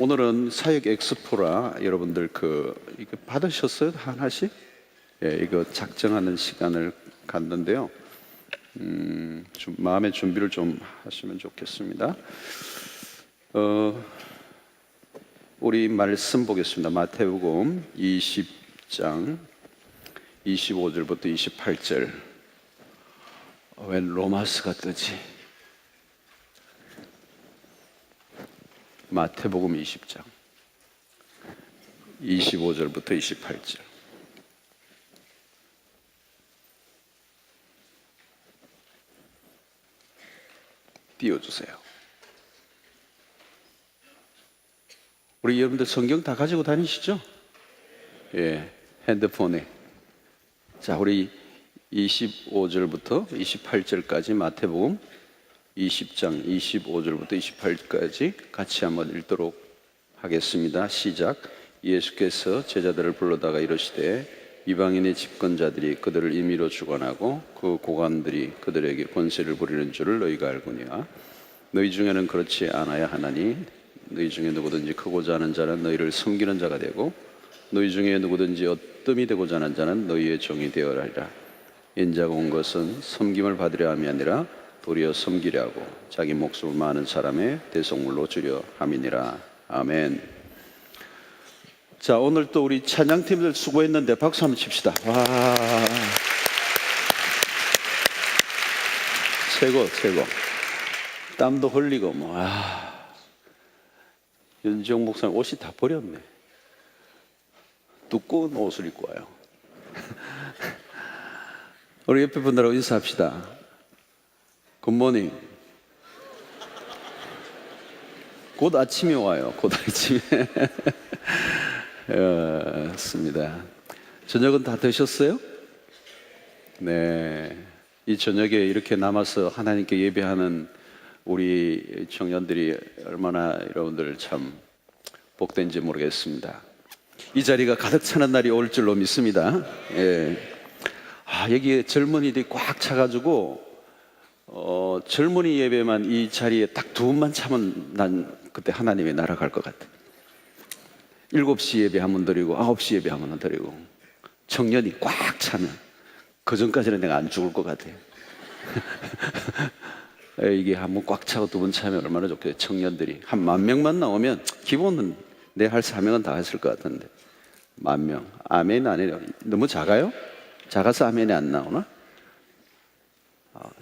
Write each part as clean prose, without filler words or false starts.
오늘은 사역 엑스포라 여러분들 이거 받으셨어요? 하나씩? 예, 이거 작정하는 시간을 갖는데요. 좀 마음의 준비를 좀 하시면 좋겠습니다. 우리 말씀 보겠습니다. 마태복음 20장 25절부터 28절. 웬 로마스가 뜨지? 마태복음 20장 25절부터 28절. 띄워주세요. 우리 여러분들 성경 다 가지고 다니시죠? 예, 핸드폰에. 자, 우리 25절부터 28절까지 마태복음 20장 25절부터 28절까지 같이 한번 읽도록 하겠습니다. 시작. 예수께서 제자들을 불러다가 이르시되 이방인의 집권자들이 그들을 임의로 주관하고 그 고관들이 그들에게 권세를 부리는 줄을 너희가 알거니와 너희 중에는 그렇지 않아야 하나니 너희 중에 누구든지 크고자 하는 자는 너희를 섬기는 자가 되고 너희 중에 누구든지 어뜸이 되고자 하는 자는 너희의 종이 되어라 하리라. 인자가 온 것은 섬김을 받으려 함이 아니라 도리어 섬기려고 자기 목숨을 많은 사람의 대속물로 주려 함이니라. 아멘. 자, 오늘 또 우리 찬양팀들 수고했는데 박수 한번 칩시다. 와, 최고. 땀도 흘리고 윤지영 목사님 옷이 다 버렸네. 두꺼운 옷을 입고 와요. 우리 옆에 분들하고 인사합시다. 굿모닝. 곧 아침이 와요. 곧 아침에. 맞습니다. 저녁은 다 드셨어요? 네. 이 저녁에 이렇게 남아서 하나님께 예배하는 우리 청년들이 얼마나 여러분들 참 복된지 모르겠습니다. 이 자리가 가득 차는 날이 올 줄로 믿습니다. 예. 여기에 젊은이들이 꽉 차가지고 젊은이 예배만 이 자리에 딱 두 분만 차면 난 그때 하나님의 나라 갈 것 같아. 7시 예배 한번 드리고 9시 예배 한번 드리고 청년이 꽉 차면 그 전까지는 내가 안 죽을 것 같아. 이게 한번 꽉 차고 두 번 차면 얼마나 좋겠어요. 청년들이 한 10,000명만 나오면 기본은 내 할 사명은 다 했을 것 같은데 10,000명. 아멘 아니에요. 너무 작아요? 작아서 아멘이 안 나오나?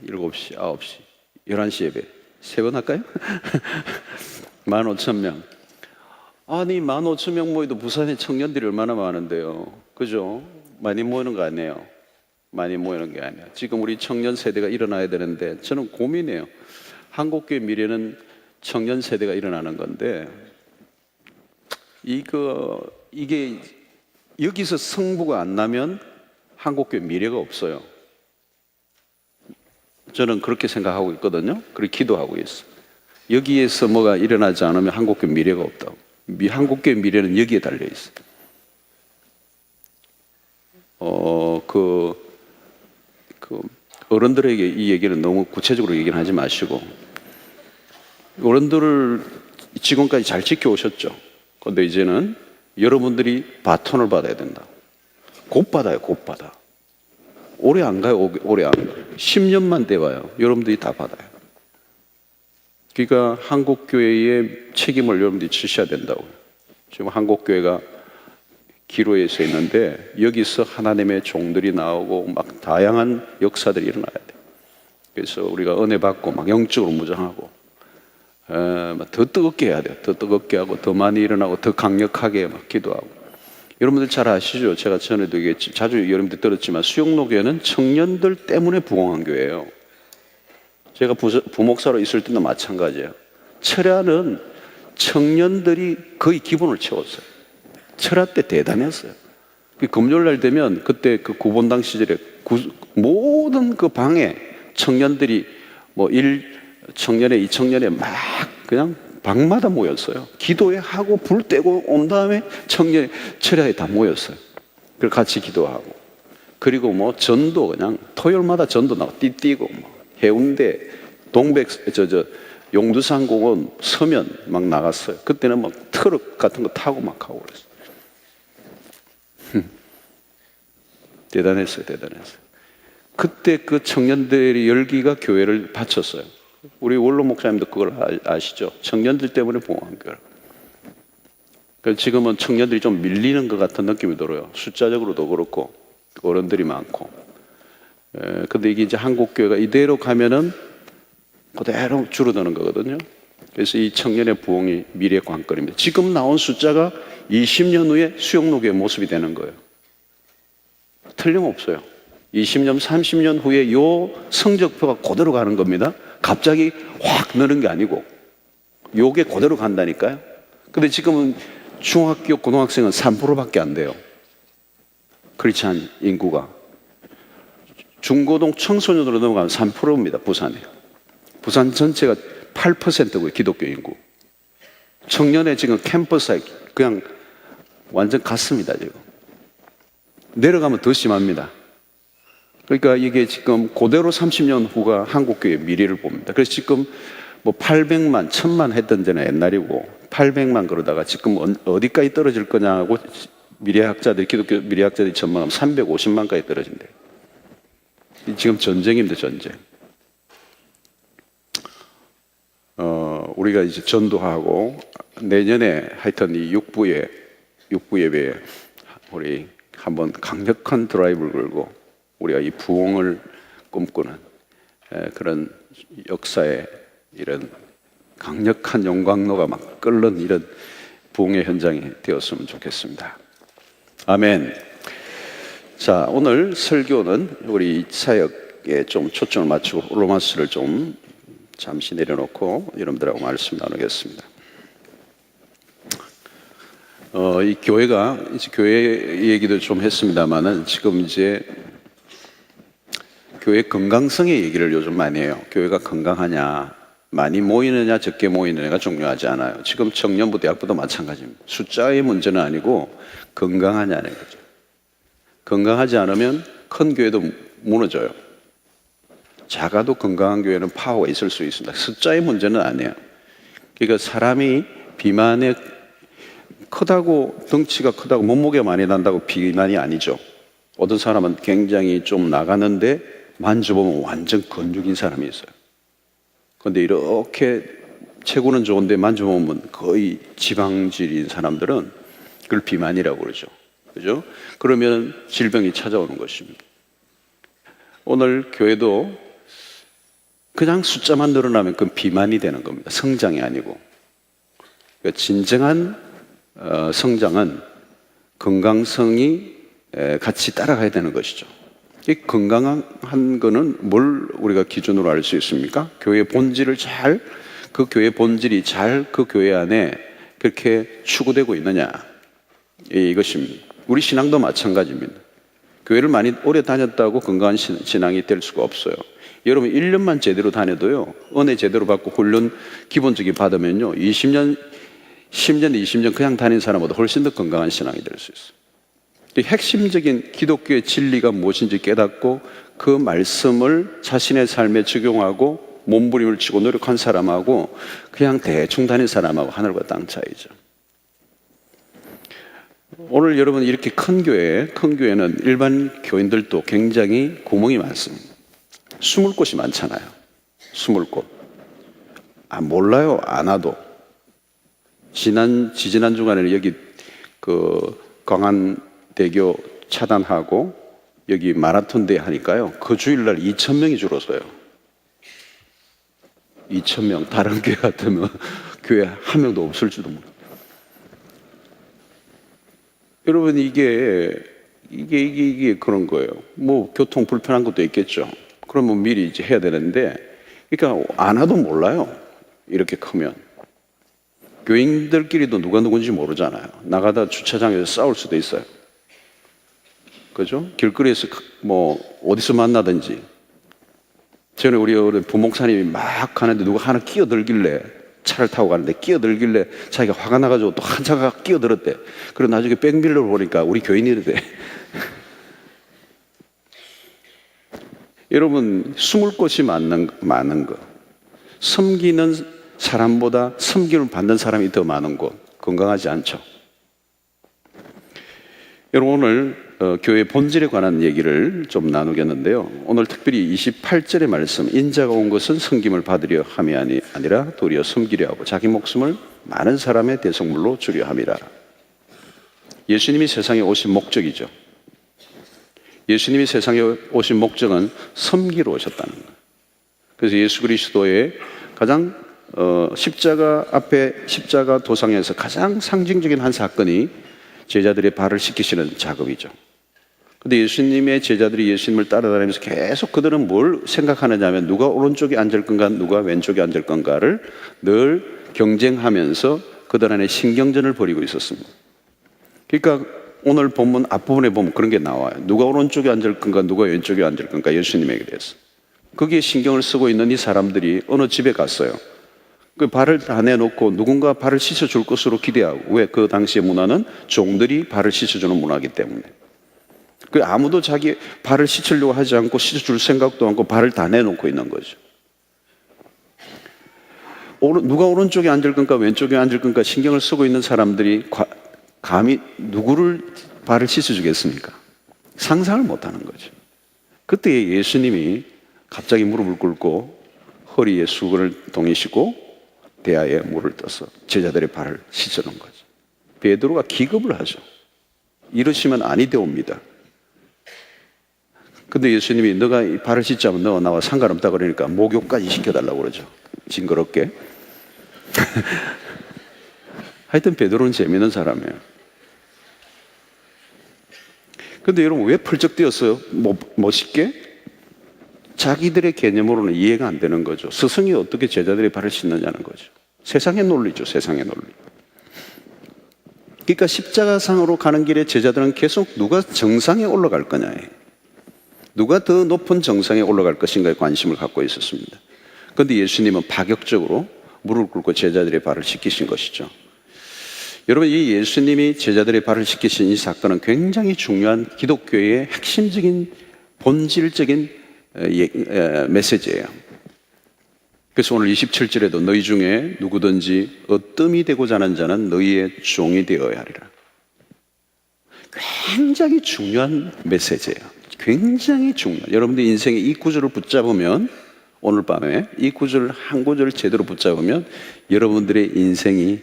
7시, 9시, 11시 예배 3번 할까요? 15,000명. 아니 15,000명 모여도 부산에 청년들이 얼마나 많은데요. 그죠? 많이 모이는 거 아니에요. 많이 모이는 게 아니에요. 지금 우리 청년 세대가 일어나야 되는데 저는 고민해요. 한국교회 미래는 청년 세대가 일어나는 건데 이게 여기서 성부가 안 나면 한국교회 미래가 없어요. 저는 그렇게 생각하고 있거든요. 그렇게 기도하고 있어요. 여기에서 뭐가 일어나지 않으면 한국교회 미래가 없다고. 한국교회 미래는 여기에 달려 있어요. 어른들에게 이 얘기는 너무 구체적으로 얘기는 하지 마시고 어른들을 지금까지 잘 지켜오셨죠. 그런데 이제는 여러분들이 바톤을 받아야 된다. 곧 받아요. 곧 받아. 오래 안 가요. 오래 안 가요. 10년만 돼봐요. 여러분들이 다 받아요. 그러니까 한국교회의 책임을 여러분들이 지셔야 된다고요. 지금 한국교회가 기로에 서 있는데 여기서 하나님의 종들이 나오고 막 다양한 역사들이 일어나야 돼요. 그래서 우리가 은혜 받고 막 영적으로 무장하고 더 뜨겁게 해야 돼요. 더 뜨겁게 하고 더 많이 일어나고 더 강력하게 막 기도하고. 여러분들 잘 아시죠? 제가 전에도 자주 여러분들 들었지만 수영로교회는 청년들 때문에 부흥한 교회예요. 제가 부목사로 있을 때도 마찬가지예요. 철야는 청년들이 거의 기본을 채웠어요. 철야 때 대단했어요. 금요일날 되면 그때 그 구본당 시절에 모든 그 방에 청년들이 1청년회, 2청년회 막 그냥 방마다 모였어요. 기도회 하고 불 떼고 온 다음에 철야에 다 모였어요. 그리고 같이 기도하고. 그리고 전도 그냥 토요일마다 전도 나고 띠뛰고 해운대 동백 용두산공원 서면 막 나갔어요. 그때는 막 트럭 같은 거 타고 막 가고 그랬어요. 대단했어요. 그때 그 청년들의 열기가 교회를 바쳤어요. 우리 원로 목사님도 그걸 아시죠? 청년들 때문에 부흥한 교회. 그래서 지금은 청년들이 좀 밀리는 것 같은 느낌이 들어요. 숫자적으로도 그렇고 어른들이 많고. 근데 이게 이제 한국 교회가 이대로 가면은 그대로 줄어드는 거거든요. 그래서 이 청년의 부흥이 미래의 관건입니다. 지금 나온 숫자가 20년 후에 수영로교의 모습이 되는 거예요. 틀림없어요. 20년, 30년 후에 요 성적표가 그대로 가는 겁니다. 갑자기 확 느는 게 아니고 요게 그대로 간다니까요. 근데 지금은 중학교, 고등학생은 3%밖에 안 돼요. 크리스찬 인구가. 중고등 청소년으로 넘어가면 3%입니다. 부산에. 부산 전체가 8%고요. 기독교 인구. 청년의 지금 캠퍼스에 그냥 완전 갔습니다. 지금. 내려가면 더 심합니다. 그러니까 이게 지금 그대로 30년 후가 한국교회의 미래를 봅니다. 그래서 지금 뭐 800만, 1000만 했던 데는 옛날이고 800만 그러다가 지금 어디까지 떨어질 거냐고 미래학자들이, 기독교 미래학자들이 전망하면 350만까지 떨어진대요. 지금 전쟁입니다, 전쟁. 우리가 이제 전도하고 내년에 하여튼 이 육부 예배에 우리 한번 강력한 드라이브를 걸고 우리가 이 부흥을 꿈꾸는 그런 역사의 이런 강력한 영광로가 막 끓는 이런 부흥의 현장이 되었으면 좋겠습니다. 아멘. 자, 오늘 설교는 우리 사역에 좀 초점을 맞추고 로마서를 좀 잠시 내려놓고 여러분들하고 말씀 나누겠습니다. 이 교회가 이제 교회 얘기도 좀 했습니다만은 지금 이제 교회 건강성의 얘기를 요즘 많이 해요. 교회가 건강하냐, 많이 모이느냐, 적게 모이느냐가 중요하지 않아요. 지금 청년부, 대학부도 마찬가지입니다. 숫자의 문제는 아니고 건강하냐는 거죠. 건강하지 않으면 큰 교회도 무너져요. 작아도 건강한 교회는 파워가 있을 수 있습니다. 숫자의 문제는 아니에요. 그러니까 사람이 비만에 크다고, 덩치가 크다고 몸무게가 많이 난다고 비만이 아니죠. 어떤 사람은 굉장히 좀 나가는데 만져보면 완전 근육인 사람이 있어요. 그런데 이렇게 체구는 좋은데 만져보면 거의 지방질인 사람들은 그걸 비만이라고 그러죠. 그죠? 그러면 질병이 찾아오는 것입니다. 오늘 교회도 그냥 숫자만 늘어나면 그건 비만이 되는 겁니다. 성장이 아니고. 그러니까 진정한 성장은 건강성이 같이 따라가야 되는 것이죠. 이 건강한 거는 뭘 우리가 기준으로 알 수 있습니까? 교회의 본질을 잘, 그 교회의 본질이 잘 그 교회 안에 그렇게 추구되고 있느냐. 이것입니다. 우리 신앙도 마찬가지입니다. 교회를 많이 오래 다녔다고 건강한 신앙이 될 수가 없어요. 여러분 1년만 제대로 다녀도요, 은혜 제대로 받고 훈련 기본적인 받으면요, 20년, 10년, 20년 그냥 다닌 사람보다 훨씬 더 건강한 신앙이 될 수 있어요. 핵심적인 기독교의 진리가 무엇인지 깨닫고 그 말씀을 자신의 삶에 적용하고 몸부림을 치고 노력한 사람하고 그냥 대충 다닌 사람하고 하늘과 땅 차이죠. 오늘 여러분 이렇게 큰 교회는 일반 교인들도 굉장히 구멍이 많습니다. 숨을 곳이 많잖아요. 숨을 곳. 몰라요. 안 와도. 지지난 주간에는 여기 그 광안대교 차단하고 여기 마라톤 대회 하니까요. 그 주일날 2,000명이 줄었어요. 2,000명. 다른 교회 같으면 교회 한 명도 없을지도 모르겠어요. 여러분 이게 그런 거예요. 뭐 교통 불편한 것도 있겠죠. 그러면 미리 이제 해야 되는데, 그러니까 안 와도 몰라요. 이렇게 크면 교인들끼리도 누가 누군지 모르잖아요. 나가다 주차장에서 싸울 수도 있어요. 그죠? 길거리에서 뭐 어디서 만나든지. 전에 우리 부목사님이 막 가는데 누가 하나 끼어들길래, 차를 타고 가는데 끼어들길래 자기가 화가 나가지고 또 한 차가 끼어들었대. 그리고 나중에 백밀러를 보니까 우리 교인이래. 여러분 숨을 곳이 많은 거, 섬기는 사람보다 섬김을 받는 사람이 더 많은 곳, 건강하지 않죠. 여러분, 오늘 교회 본질에 관한 얘기를 좀 나누겠는데요. 오늘 특별히 28절의 말씀, 인자가 온 것은 섬김을 받으려 함이 아니라 도리어 섬기려 하고 자기 목숨을 많은 사람의 대속물로 주려 함이라. 예수님이 세상에 오신 목적이죠. 예수님이 세상에 오신 목적은 섬기러 오셨다는 거예요. 그래서 예수 그리스도의 가장 십자가 앞에, 십자가 도상에서 가장 상징적인 한 사건이 제자들의 발을 씻기시는 작업이죠. 근데 예수님의 제자들이 예수님을 따라다니면서 계속 그들은 뭘 생각하느냐 하면 누가 오른쪽에 앉을 건가, 누가 왼쪽에 앉을 건가를 늘 경쟁하면서 그들 안에 신경전을 벌이고 있었습니다. 그러니까 오늘 본문 앞부분에 보면 그런 게 나와요. 누가 오른쪽에 앉을 건가, 누가 왼쪽에 앉을 건가, 예수님에게 대해서. 거기에 신경을 쓰고 있는 이 사람들이 어느 집에 갔어요. 그 발을 다 내놓고 누군가 발을 씻어줄 것으로 기대하고, 왜? 그 당시의 문화는 종들이 발을 씻어주는 문화이기 때문에. 그 아무도 자기 발을 씻으려고 하지 않고 씻어줄 생각도 않고 발을 다 내놓고 있는 거죠. 누가 오른쪽에 앉을 건가 왼쪽에 앉을 건가 신경을 쓰고 있는 사람들이 감히 누구를 발을 씻어주겠습니까? 상상을 못하는 거죠. 그때 예수님이 갑자기 무릎을 꿇고 허리에 수건을 동이시고 대야에 물을 떠서 제자들의 발을 씻어놓은 거죠. 베드로가 기겁을 하죠. 이러시면 아니 되옵니다. 근데 예수님이 너가 이 발을 씻자면 너와 나와 상관없다 그러니까 목욕까지 시켜달라고 그러죠. 징그럽게. 하여튼 베드로는 재미있는 사람이에요. 근데 여러분 왜 펄쩍 뛰었어요? 멋있게? 자기들의 개념으로는 이해가 안 되는 거죠. 스승이 어떻게 제자들의 발을 씻느냐는 거죠. 세상의 논리죠. 세상의 논리. 그러니까 십자가상으로 가는 길에 제자들은 계속 누가 정상에 올라갈 거냐에, 누가 더 높은 정상에 올라갈 것인가에 관심을 갖고 있었습니다. 그런데 예수님은 파격적으로 무릎을 꿇고 제자들의 발을 씻기신 것이죠. 여러분, 이 예수님이 제자들의 발을 씻기신 이 사건은 굉장히 중요한 기독교의 핵심적인 본질적인 메시지예요. 그래서 오늘 27절에도 너희 중에 누구든지 어뜸이 되고자 하는 자는 너희의 종이 되어야 하리라. 굉장히 중요한 메시지예요. 굉장히 중요해요. 여러분들 인생의 이 구절을 붙잡으면, 오늘 밤에 이 구절 한 구절을 제대로 붙잡으면 여러분들의 인생이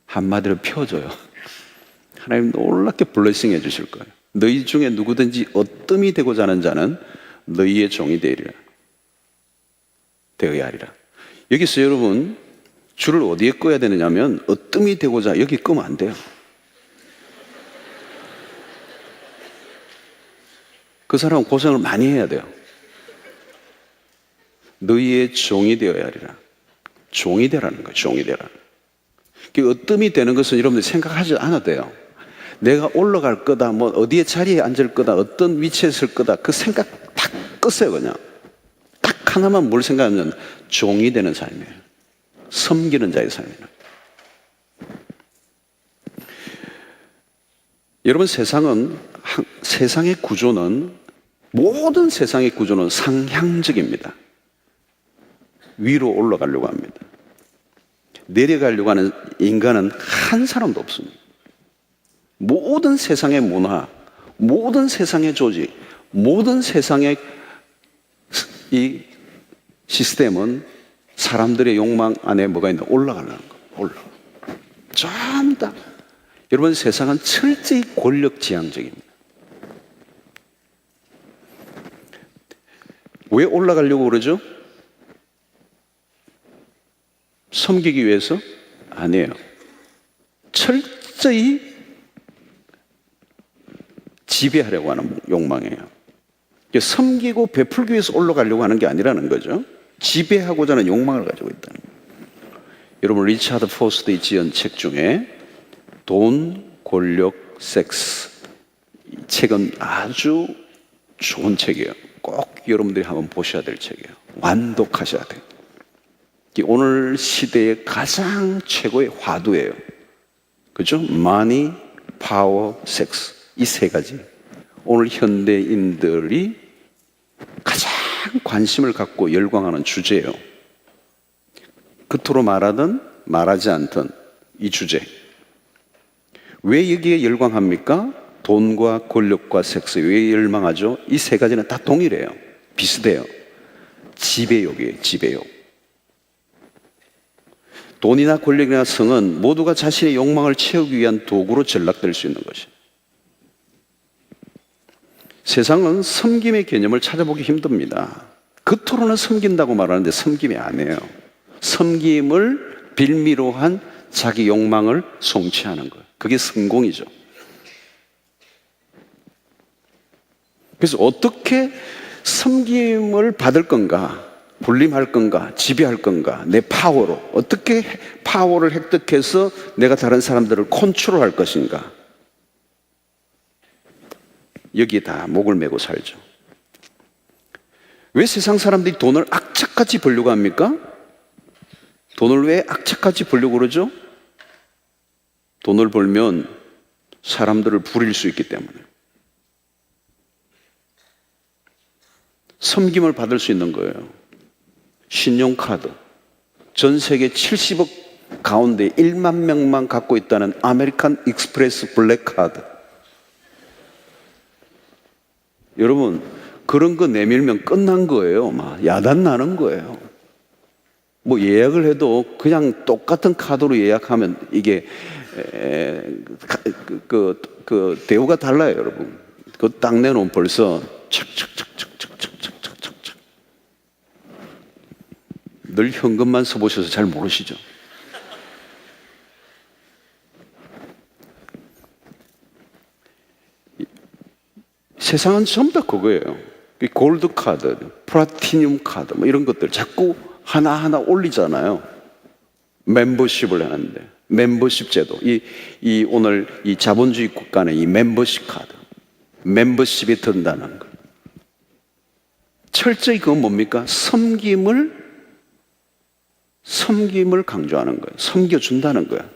한마디로 펴져요. 하나님 놀랍게 블레싱 해주실 거예요. 너희 중에 누구든지 어뜸이 되고자 하는 자는 너희의 종이 되어야 하리라. 여기서 여러분 줄을 어디에 꺼야 되느냐면, 어뜸이 되고자 여기 끄면 안 돼요. 그 사람은 고생을 많이 해야 돼요. 너희의 종이 되어야 하리라. 종이 되라는 거예요. 종이 되라. 그 어뜸이 되는 것은 여러분들이 생각하지 않아도 돼요. 내가 올라갈 거다, 뭐 어디에 자리에 앉을 거다, 어떤 위치에 설 거다, 그 생각 다 끄세요. 그냥 딱 하나만 뭘 생각하면 종이 되는 삶이에요. 섬기는 자의 삶이에요. 여러분, 세상의 구조는, 모든 세상의 구조는 상향적입니다. 위로 올라가려고 합니다. 내려가려고 하는 인간은 한 사람도 없습니다. 모든 세상의 문화, 모든 세상의 조직, 모든 세상의 이 시스템은 사람들의 욕망 안에 뭐가 있나? 올라가려는 거예요. 전부 다. 여러분, 세상은 철저히 권력지향적입니다. 왜 올라가려고 그러죠? 섬기기 위해서? 아니에요. 철저히 지배하려고 하는 욕망이에요. 섬기고 베풀기 위해서 올라가려고 하는 게 아니라는 거죠. 지배하고자 하는 욕망을 가지고 있다는 거예요. 여러분, 리차드 포스트의 지은 책 중에 돈, 권력, 섹스, 이 책은 아주 좋은 책이에요. 꼭 여러분들이 한번 보셔야 될 책이에요. 완독하셔야 돼요. 오늘 시대의 가장 최고의 화두예요. 그죠? Money, Power, Sex. 이 세 가지. 오늘 현대인들이 가장 관심을 갖고 열광하는 주제예요. 겉으로 말하든 말하지 않든 이 주제. 왜 여기에 열광합니까? 돈과 권력과 섹스. 왜 열망하죠? 이 세 가지는 다 동일해요. 비슷해요. 지배욕이에요. 지배욕. 돈이나 권력이나 성은 모두가 자신의 욕망을 채우기 위한 도구로 전락될 수 있는 것이에요. 세상은 섬김의 개념을 찾아보기 힘듭니다. 겉으로는 섬긴다고 말하는데 섬김이 아니에요. 섬김을 빌미로 한 자기 욕망을 성취하는 거예요. 그게 성공이죠. 그래서 어떻게 섬김을 받을 건가, 군림할 건가, 지배할 건가, 내 파워로 어떻게 파워를 획득해서 내가 다른 사람들을 컨트롤할 것인가, 여기에 다 목을 메고 살죠. 왜 세상 사람들이 돈을 악착같이 벌려고 합니까? 돈을 왜 악착같이 벌려고 그러죠? 돈을 벌면 사람들을 부릴 수 있기 때문에. 섬김을 받을 수 있는 거예요. 신용카드. 전 세계 70억 가운데 1만 명만 갖고 있다는 아메리칸 익스프레스 블랙카드. 여러분, 그런 거 내밀면 끝난 거예요. 막 야단 나는 거예요. 뭐 예약을 해도 그냥 똑같은 카드로 예약하면 이게 대우가 달라요, 여러분. 그거 딱 내놓으면 벌써 착착착착착착착착착. 늘 현금만 써보셔서 잘 모르시죠? 세상은 전부 다 그거예요. 골드 카드, 플라티늄 카드, 뭐 이런 것들 자꾸 하나하나 올리잖아요. 멤버십을 하는데, 멤버십 제도. 오늘 이 자본주의 국가는 이 멤버십 카드, 멤버십이 든다는 거. 철저히 그건 뭡니까? 섬김을 강조하는 거예요. 섬겨준다는 거예요.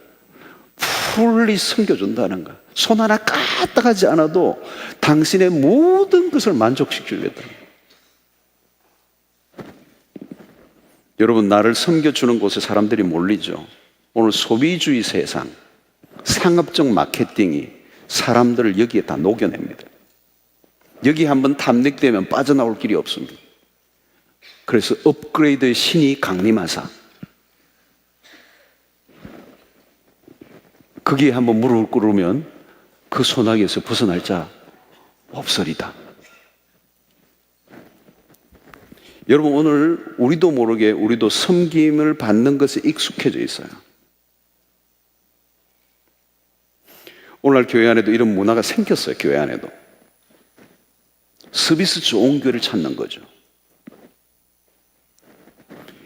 풀리 섬겨준다는 거예요. 손 하나 까딱하지 않아도 당신의 모든 것을 만족시키려다. 여러분, 나를 섬겨주는 곳에 사람들이 몰리죠. 오늘 소비주의 세상, 상업적 마케팅이 사람들을 여기에 다 녹여냅니다. 여기 한번 탐닉되면 빠져나올 길이 없습니다. 그래서 업그레이드의 신이 강림하사 거기에 한번 무릎을 꿇으면 그 소나기에서 벗어날 자 없으리다. 여러분, 오늘 우리도 모르게 우리도 섬김을 받는 것에 익숙해져 있어요. 오늘날 교회 안에도 이런 문화가 생겼어요. 교회 안에도 서비스 좋은 교회를 찾는 거죠.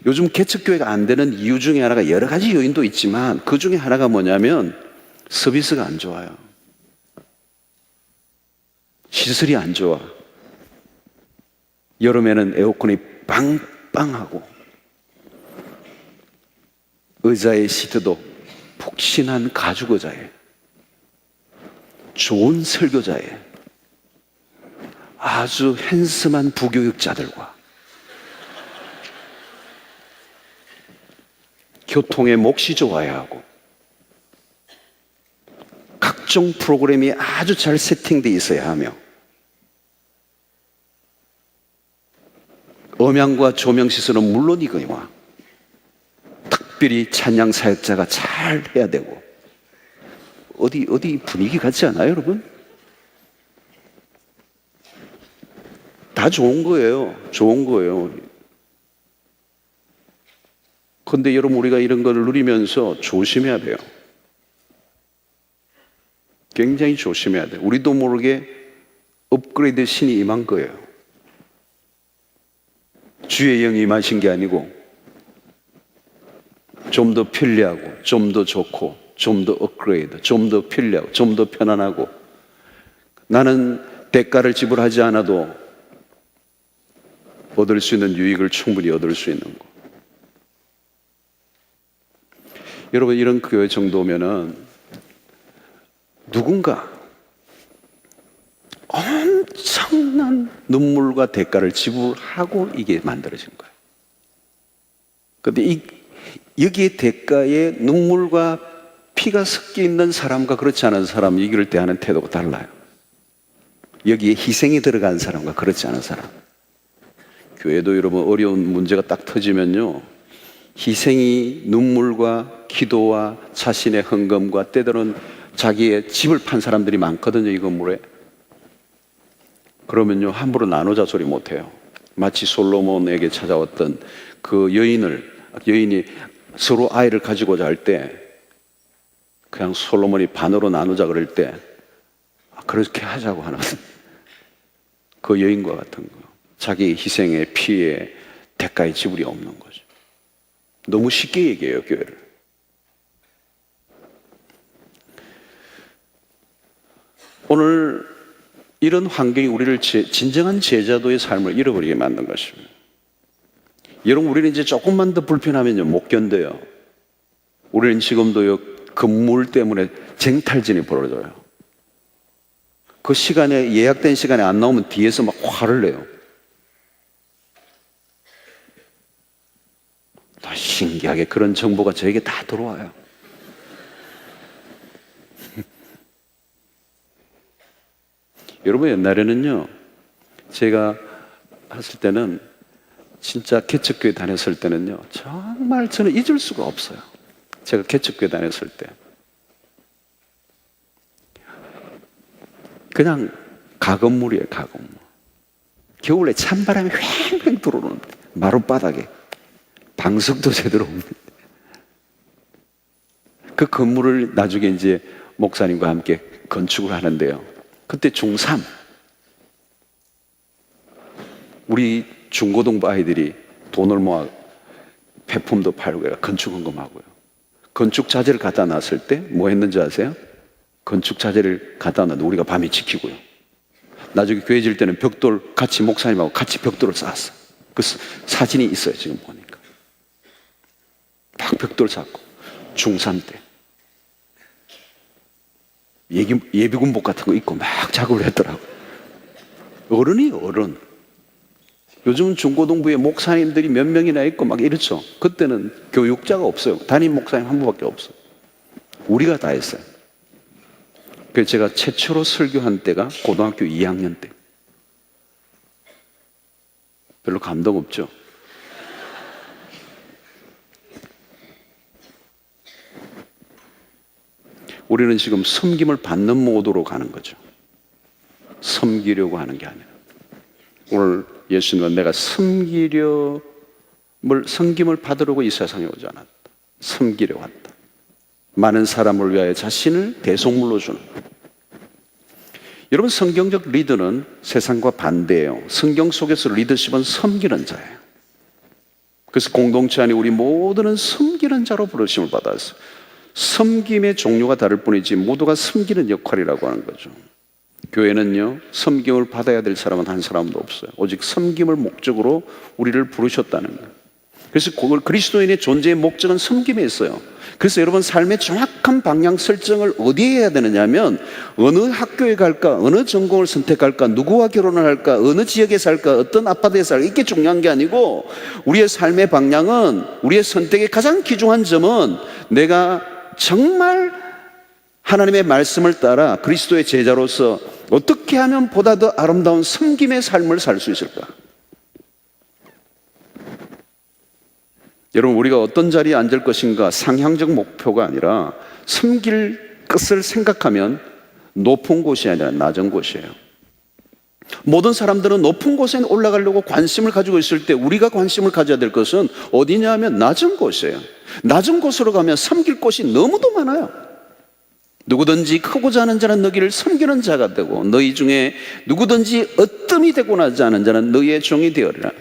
요즘 개척교회가 안 되는 이유 중에 하나가 여러 가지 요인도 있지만 그 중에 하나가 뭐냐면 서비스가 안 좋아요. 시설이 안 좋아. 여름에는 에어컨이 빵빵하고 의자의 시트도 푹신한 가죽 의자에 좋은 설교자에 아주 핸섬한 부교육자들과 교통에 몫이 좋아야 하고 각종 프로그램이 아주 잘 세팅되어 있어야 하며 음향과 조명 시설은 물론이거니와 특별히 찬양 사역자가 잘 해야 되고 어디 분위기 같지 않아요, 여러분? 다 좋은 거예요. 좋은 거예요. 그런데 여러분, 우리가 이런 걸 누리면서 조심해야 돼요. 굉장히 조심해야 돼요. 우리도 모르게 업그레이드 신이 임한 거예요. 주의 영이 임하신 게 아니고 좀 더 편리하고 좀 더 좋고 좀 더 업그레이드, 좀 더 편리하고 좀 더 편안하고 나는 대가를 지불하지 않아도 얻을 수 있는 유익을 충분히 얻을 수 있는 거. 여러분, 이런 교회 정도면은 누군가 엄청난 눈물과 대가를 지불하고 이게 만들어진 거예요. 그런데 여기에 대가에 눈물과 피가 섞여 있는 사람과 그렇지 않은 사람, 이기를 대하는 태도가 달라요. 여기에 희생이 들어간 사람과 그렇지 않은 사람. 교회도 여러분 어려운 문제가 딱 터지면요, 희생이 눈물과 기도와 자신의 헌금과 때로는 자기의 집을 판 사람들이 많거든요, 이 건물에. 그러면요, 함부로 나누자 소리 못해요. 마치 솔로몬에게 찾아왔던 그 여인이 서로 아이를 가지고자 할 때 그냥 솔로몬이 반으로 나누자 그럴 때 그렇게 하자고 하는 그 여인과 같은 거. 자기 희생의 피의 대가의 지불이 없는 거죠. 너무 쉽게 얘기해요, 교회를. 오늘 이런 환경이 우리를 진정한 제자도의 삶을 잃어버리게 만든 것입니다. 여러분, 우리는 이제 조금만 더 불편하면요, 못 견뎌요. 우리는 지금도요, 건물 때문에 쟁탈전이 벌어져요. 그 시간에, 예약된 시간에 안 나오면 뒤에서 막 화를 내요. 다 신기하게 그런 정보가 저에게 다 들어와요. 여러분, 옛날에는요, 제가 했을 때는, 진짜 개척교회 다녔을 때는요, 정말 저는 잊을 수가 없어요. 제가 개척교회 다녔을 때 그냥 가건물이에요, 가건물. 겨울에 찬바람이 휑휑 들어오는 마룻바닥에 방석도 제대로 없는 그 건물을 나중에 이제 목사님과 함께 건축을 하는데요, 그때 중3 우리 중고등부 아이들이 돈을 모아 폐품도 팔고 건축 헌금하고요. 건축 자재를 갖다 놨을 때 뭐 했는지 아세요? 건축 자재를 갖다 놨는데 우리가 밤에 지키고요. 나중에 교회 질 때는 벽돌 같이 목사님하고 같이 벽돌을 쌓았어. 그 사진이 있어요, 지금 보니까. 딱 벽돌 쌓고 중3 때 예비군복 같은 거 입고 막 작업을 했더라고요. 어른이에요, 어른. 요즘은 중고등부에 목사님들이 몇 명이나 있고 막 이렇죠. 그때는 교육자가 없어요. 담임 목사님 한 분밖에 없어요. 우리가 다 했어요. 그래서 제가 최초로 설교한 때가 고등학교 2학년 때. 별로 감동 없죠? 우리는 지금 섬김을 받는 모드로 가는 거죠. 섬기려고 하는 게 아니라. 오늘 예수님은 내가 섬김을 받으려고 이 세상에 오지 않았다. 섬기려 왔다. 많은 사람을 위하여 자신을 대속물로 주는. 여러분, 성경적 리더는 세상과 반대예요. 성경 속에서 리더십은 섬기는 자예요. 그래서 공동체 안에 우리 모두는 섬기는 자로 부르심을 받았어요. 섬김의 종류가 다를 뿐이지 모두가 섬기는 역할이라고 하는 거죠. 교회는요, 섬김을 받아야 될 사람은 한 사람도 없어요. 오직 섬김을 목적으로 우리를 부르셨다는 거예요. 그래서 그리스도인의 존재의 목적은 섬김에 있어요. 그래서 여러분, 삶의 정확한 방향 설정을 어디에 해야 되느냐 하면, 어느 학교에 갈까, 어느 전공을 선택할까, 누구와 결혼을 할까, 어느 지역에 살까, 어떤 아파트에 살까, 이게 중요한 게 아니고, 우리의 삶의 방향은, 우리의 선택의 가장 귀중한 점은 내가 정말 하나님의 말씀을 따라 그리스도의 제자로서 어떻게 하면 보다 더 아름다운 섬김의 삶을 살 수 있을까? 여러분, 우리가 어떤 자리에 앉을 것인가 상향적 목표가 아니라 섬길 것을 생각하면 높은 곳이 아니라 낮은 곳이에요. 모든 사람들은 높은 곳에 올라가려고 관심을 가지고 있을 때 우리가 관심을 가져야 될 것은 어디냐 하면 낮은 곳이에요. 낮은 곳으로 가면 섬길 곳이 너무도 많아요. 누구든지 크고자 하는 자는 너희를 섬기는 자가 되고, 너희 중에 누구든지 어뜸이 되고자 하지 않은 자는 너희의 종이 되어리라.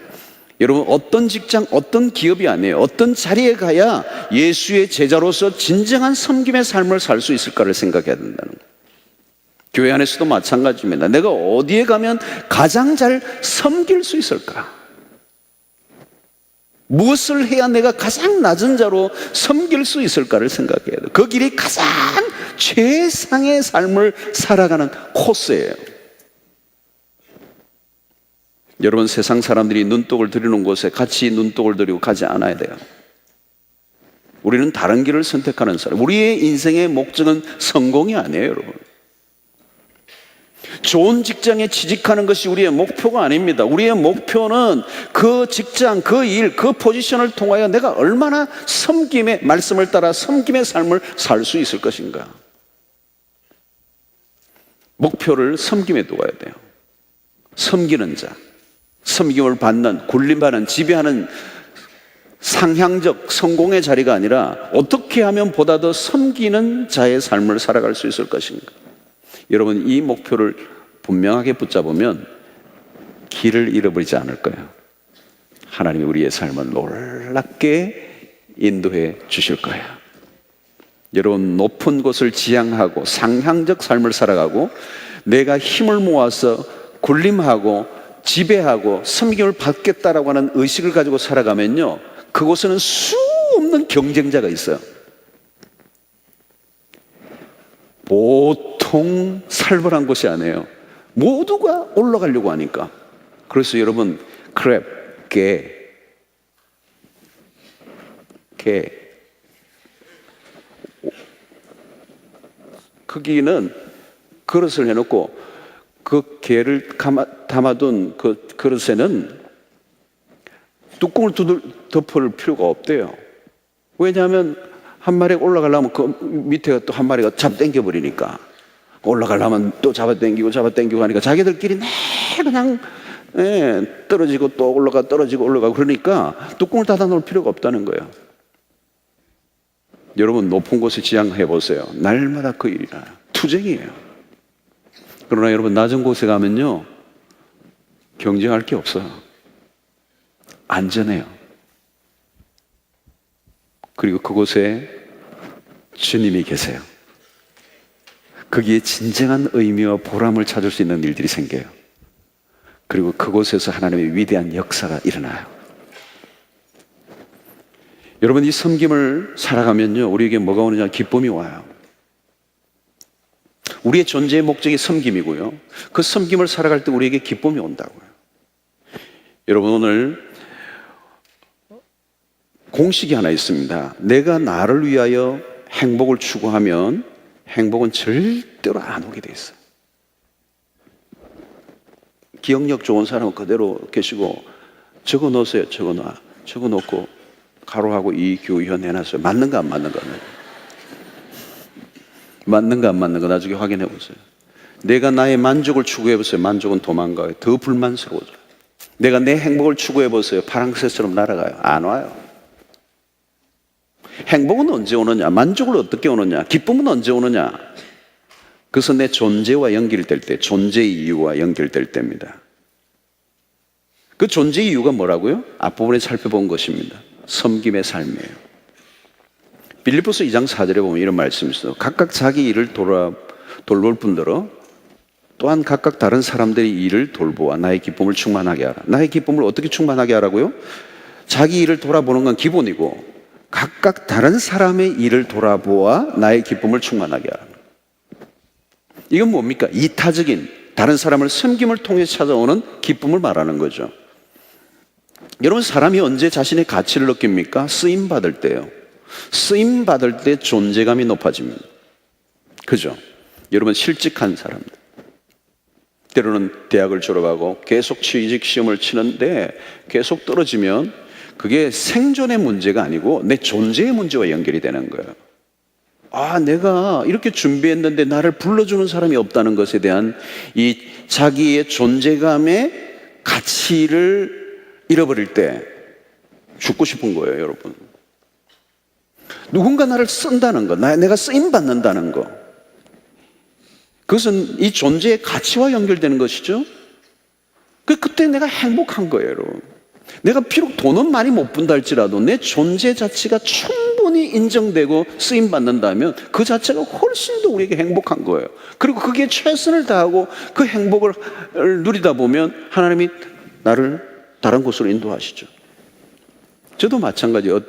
여러분, 어떤 직장, 어떤 기업이 아니에요. 어떤 자리에 가야 예수의 제자로서 진정한 섬김의 삶을 살 수 있을까를 생각해야 된다는 거예요. 교회 안에서도 마찬가지입니다. 내가 어디에 가면 가장 잘 섬길 수 있을까? 무엇을 해야 내가 가장 낮은 자로 섬길 수 있을까를 생각해야 돼요. 그 길이 가장 최상의 삶을 살아가는 코스예요. 여러분, 세상 사람들이 눈독을 들이는 곳에 같이 눈독을 들이고 가지 않아야 돼요. 우리는 다른 길을 선택하는 사람. 우리의 인생의 목적은 성공이 아니에요, 여러분. 좋은 직장에 취직하는 것이 우리의 목표가 아닙니다. 우리의 목표는 그 직장, 그 일, 그 포지션을 통하여 내가 얼마나 섬김의 말씀을 따라 섬김의 삶을 살 수 있을 것인가. 목표를 섬김에 두어야 돼요. 섬기는 자, 섬김을 받는, 군림받는, 지배하는 상향적 성공의 자리가 아니라 어떻게 하면 보다 더 섬기는 자의 삶을 살아갈 수 있을 것인가. 여러분, 이 목표를 분명하게 붙잡으면 길을 잃어버리지 않을 거예요. 하나님이 우리의 삶을 놀랍게 인도해 주실 거예요. 여러분, 높은 곳을 지향하고 상향적 삶을 살아가고 내가 힘을 모아서 군림하고 지배하고 섬김을 받겠다라고 하는 의식을 가지고 살아가면요, 그곳에는 수 없는 경쟁자가 있어요. 보통 살벌한 곳이 아니에요. 모두가 올라가려고 하니까. 그래서 여러분, 크랩, 개 크기는 그릇을 해놓고 그 개를 담아둔 그 그릇에는 뚜껑을 덮을 필요가 없대요. 왜냐하면 한 마리가 올라가려면 그 밑에가 또 한 마리가 잡당겨 버리니까, 올라가려면 또 잡아당기고 하니까 자기들끼리 그냥 떨어지고 또 올라가, 떨어지고 올라가고, 그러니까 뚜껑을 닫아 놓을 필요가 없다는 거예요. 여러분, 높은 곳에 지향해 보세요. 날마다 그 일이라 투쟁이에요. 그러나 여러분, 낮은 곳에 가면요, 경쟁할 게 없어요. 안전해요. 그리고 그곳에 주님이 계세요. 거기에 진정한 의미와 보람을 찾을 수 있는 일들이 생겨요. 그리고 그곳에서 하나님의 위대한 역사가 일어나요. 여러분, 이 섬김을 살아가면요, 우리에게 뭐가 오느냐? 기쁨이 와요. 우리의 존재의 목적이 섬김이고요, 그 섬김을 살아갈 때 우리에게 기쁨이 온다고요. 여러분, 오늘 공식이 하나 있습니다. 내가 나를 위하여 행복을 추구하면 행복은 절대로 안 오게 돼 있어요. 기억력 좋은 사람은 그대로 계시고, 적어 놓으세요. 적어 놓고 가로하고 이 교현 해놨어요. 맞는가 안 맞는가, 맞는가 안 맞는가 나중에 확인해 보세요. 내가 나의 만족을 추구해 보세요. 만족은 도망가요. 더 불만스러워져요. 내가 내 행복을 추구해 보세요. 파랑새처럼 날아가요. 안 와요. 행복은 언제 오느냐? 만족을 어떻게 오느냐? 기쁨은 언제 오느냐? 그것은 내 존재와 연결될 때, 존재의 이유와 연결될 때입니다. 그 존재의 이유가 뭐라고요? 앞부분에 살펴본 것입니다. 섬김의 삶이에요. 빌립보서 2장 4절에 보면 이런 말씀이 있어요. 각각 자기 일을 돌볼 뿐더러 또한 각각 다른 사람들의 일을 돌보아 나의 기쁨을 충만하게 하라. 나의 기쁨을 어떻게 충만하게 하라고요? 자기 일을 돌아보는 건 기본이고, 각각 다른 사람의 일을 돌아보아 나의 기쁨을 충만하게 하라. 이건 뭡니까? 이타적인 다른 사람을 섬김을 통해 찾아오는 기쁨을 말하는 거죠. 여러분, 사람이 언제 자신의 가치를 느낍니까? 쓰임 받을 때요. 쓰임 받을 때 존재감이 높아집니다. 그죠? 여러분, 실직한 사람들, 때로는 대학을 졸업하고 계속 취직 시험을 치는데 계속 떨어지면 그게 생존의 문제가 아니고 내 존재의 문제와 연결이 되는 거예요. 아, 내가 이렇게 준비했는데 나를 불러주는 사람이 없다는 것에 대한 이 자기의 존재감의 가치를 잃어버릴 때 죽고 싶은 거예요, 여러분. 누군가 나를 쓴다는 거, 내가 쓰임받는다는 거, 그것은 이 존재의 가치와 연결되는 것이죠. 그때 내가 행복한 거예요, 여러분. 내가 비록 돈은 많이 못 번다 할지라도 내 존재 자체가 충분히 인정되고 쓰임받는다면 그 자체가 훨씬 더 우리에게 행복한 거예요. 그리고 그게 최선을 다하고 그 행복을 누리다 보면 하나님이 나를 다른 곳으로 인도하시죠. 저도 마찬가지예요.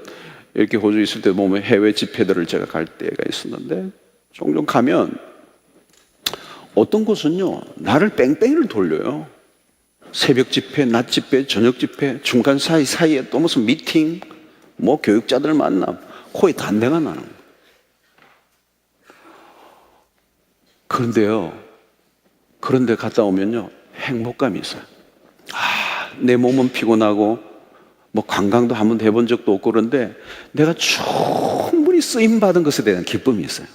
이렇게 호주에 있을 때 보면 해외 집회들을 제가 갈 때가 있었는데, 종종 가면 어떤 곳은요, 나를 뺑뺑이를 돌려요. 새벽 집회, 낮 집회, 저녁 집회, 중간 사이에 또 무슨 미팅, 뭐 교육자들 만남, 코에 단내가 나는 거예요. 그런데 갔다 오면요, 행복감이 있어요. 내 몸은 피곤하고 뭐 관광도 한 번도 해본 적도 없고 그런데 내가 충분히 쓰임받은 것에 대한 기쁨이 있어요.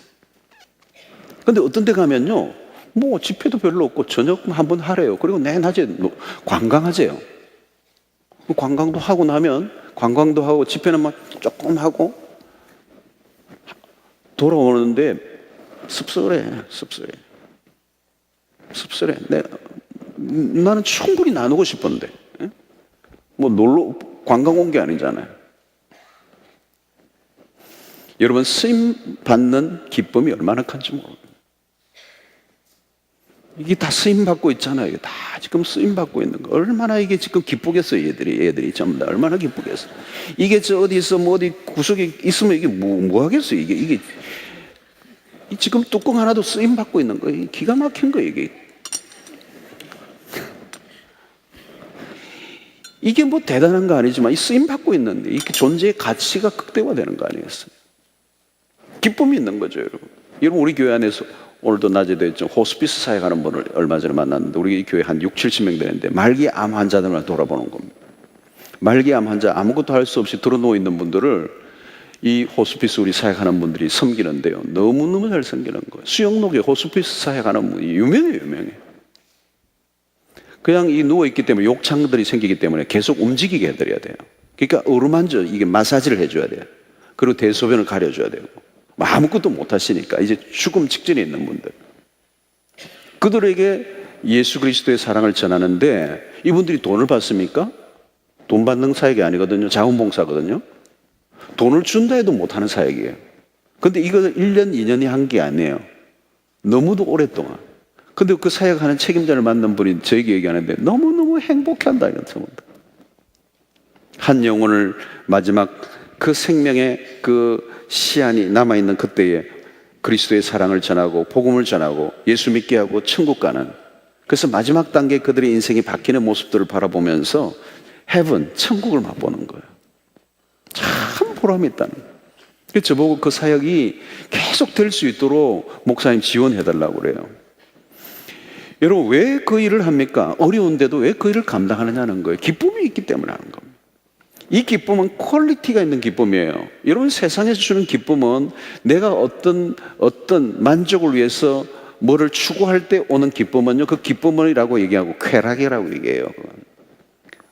근데 어떤 데 가면요, 뭐 집회도 별로 없고 저녁 한번 하래요. 그리고 내낮에 관광하재요. 관광도 하고 나면 관광도 하고 집회는 막 조금 하고 돌아오는데 씁쓸해. 나는 충분히 나누고 싶은데, 뭐 놀러 관광 온 게 아니잖아요. 여러분, 쓰임 받는 기쁨이 얼마나 큰지 모릅니다. 이게 다 쓰임 받고 있잖아요. 이게 다 지금 쓰임 받고 있는 거. 얼마나 이게 지금 기쁘겠어요, 얘들이 전부 다 얼마나 기쁘겠어. 이게 저 어디서 뭐 어디 구석에 있으면 이게 뭐 하겠어요. 이게 지금 뚜껑 하나도 쓰임 받고 있는 거. 기가 막힌 거 이게. 이게 뭐 대단한 거 아니지만 이 쓰임 받고 있는데 이게 존재의 가치가 극대화되는 거 아니겠어요? 기쁨이 있는 거죠, 여러분. 여러분, 우리 교회 안에서 오늘도 낮에도 했죠. 호스피스 사역하는 분을 얼마 전에 만났는데 우리 교회 한 6, 70명 되는데 말기 암 환자들만 돌아보는 겁니다. 말기 암 환자 아무것도 할 수 없이 들어누워 있는 분들을 이 호스피스 우리 사역하는 분들이 섬기는데요. 너무너무 잘 섬기는 거예요. 수영록에 호스피스 사역하는 분이 유명해요. 그냥 이 누워있기 때문에 욕창들이 생기기 때문에 계속 움직이게 해드려야 돼요. 그러니까 어루만져 이게 마사지를 해줘야 돼요. 그리고 대소변을 가려줘야 되고. 아무것도 못 하시니까 이제 죽음 직전에 있는 분들, 그들에게 예수 그리스도의 사랑을 전하는데 이분들이 돈을 받습니까? 돈 받는 사역이 아니거든요. 자원봉사거든요. 돈을 준다 해도 못하는 사역이에요. 근데 이거 1년, 2년이 한 게 아니에요. 너무도 오랫동안. 근데 그 사역하는 책임자를 만난 분이 저에게 얘기하는데 너무너무 행복해한다 이렇습니다. 한 영혼을 마지막 그 생명의 그 시한이 남아있는 그때에 그리스도의 사랑을 전하고 복음을 전하고 예수 믿게 하고 천국 가는, 그래서 마지막 단계 그들의 인생이 바뀌는 모습들을 바라보면서 헤븐, 천국을 맛보는 거예요. 참 보람이 있다는 거예요. 그래서 저보고 그 사역이 계속 될 수 있도록 목사님 지원해달라고 그래요. 여러분, 왜 그 일을 합니까? 어려운데도 왜 그 일을 감당하느냐는 거예요. 기쁨이 있기 때문에 하는 겁니다. 이 기쁨은 퀄리티가 있는 기쁨이에요. 여러분, 세상에서 주는 기쁨은 내가 어떤 만족을 위해서 뭐를 추구할 때 오는 기쁨은요, 그 기쁨이라고 얘기하고 쾌락이라고 얘기해요.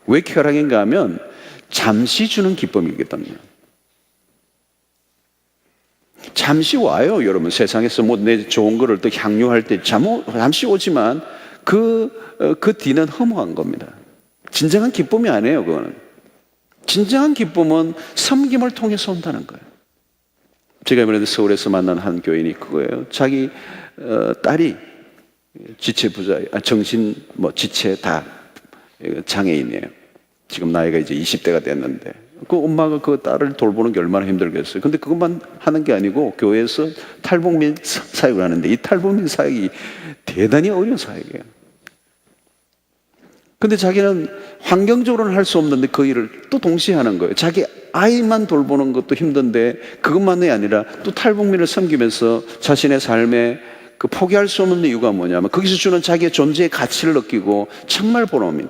왜 쾌락인가 하면 잠시 주는 기쁨이거든요. 잠시 와요, 여러분. 세상에서 뭐 내 좋은 거를 또 향유할 때 잠시 오지만 그 뒤는 허무한 겁니다. 진정한 기쁨이 아니에요, 그거는. 진정한 기쁨은 섬김을 통해서 온다는 거예요. 제가 이번에 서울에서 만난 한 교인이 그거예요. 자기 딸이 지체 부자, 정신 지체 다 장애인이에요. 지금 나이가 이제 20대가 됐는데 그 엄마가 그 딸을 돌보는 게 얼마나 힘들겠어요. 근데 그것만 하는 게 아니고 교회에서 탈북민 사역을 하는데 이 탈북민 사역이 대단히 어려운 사역이에요. 근데 자기는 환경적으로는 할 수 없는데 그 일을 또 동시에 하는 거예요. 자기 아이만 돌보는 것도 힘든데 그것만이 아니라 또 탈북민을 섬기면서 자신의 삶에 그 포기할 수 없는 이유가 뭐냐면 거기서 주는 자기의 존재의 가치를 느끼고 정말 보람이,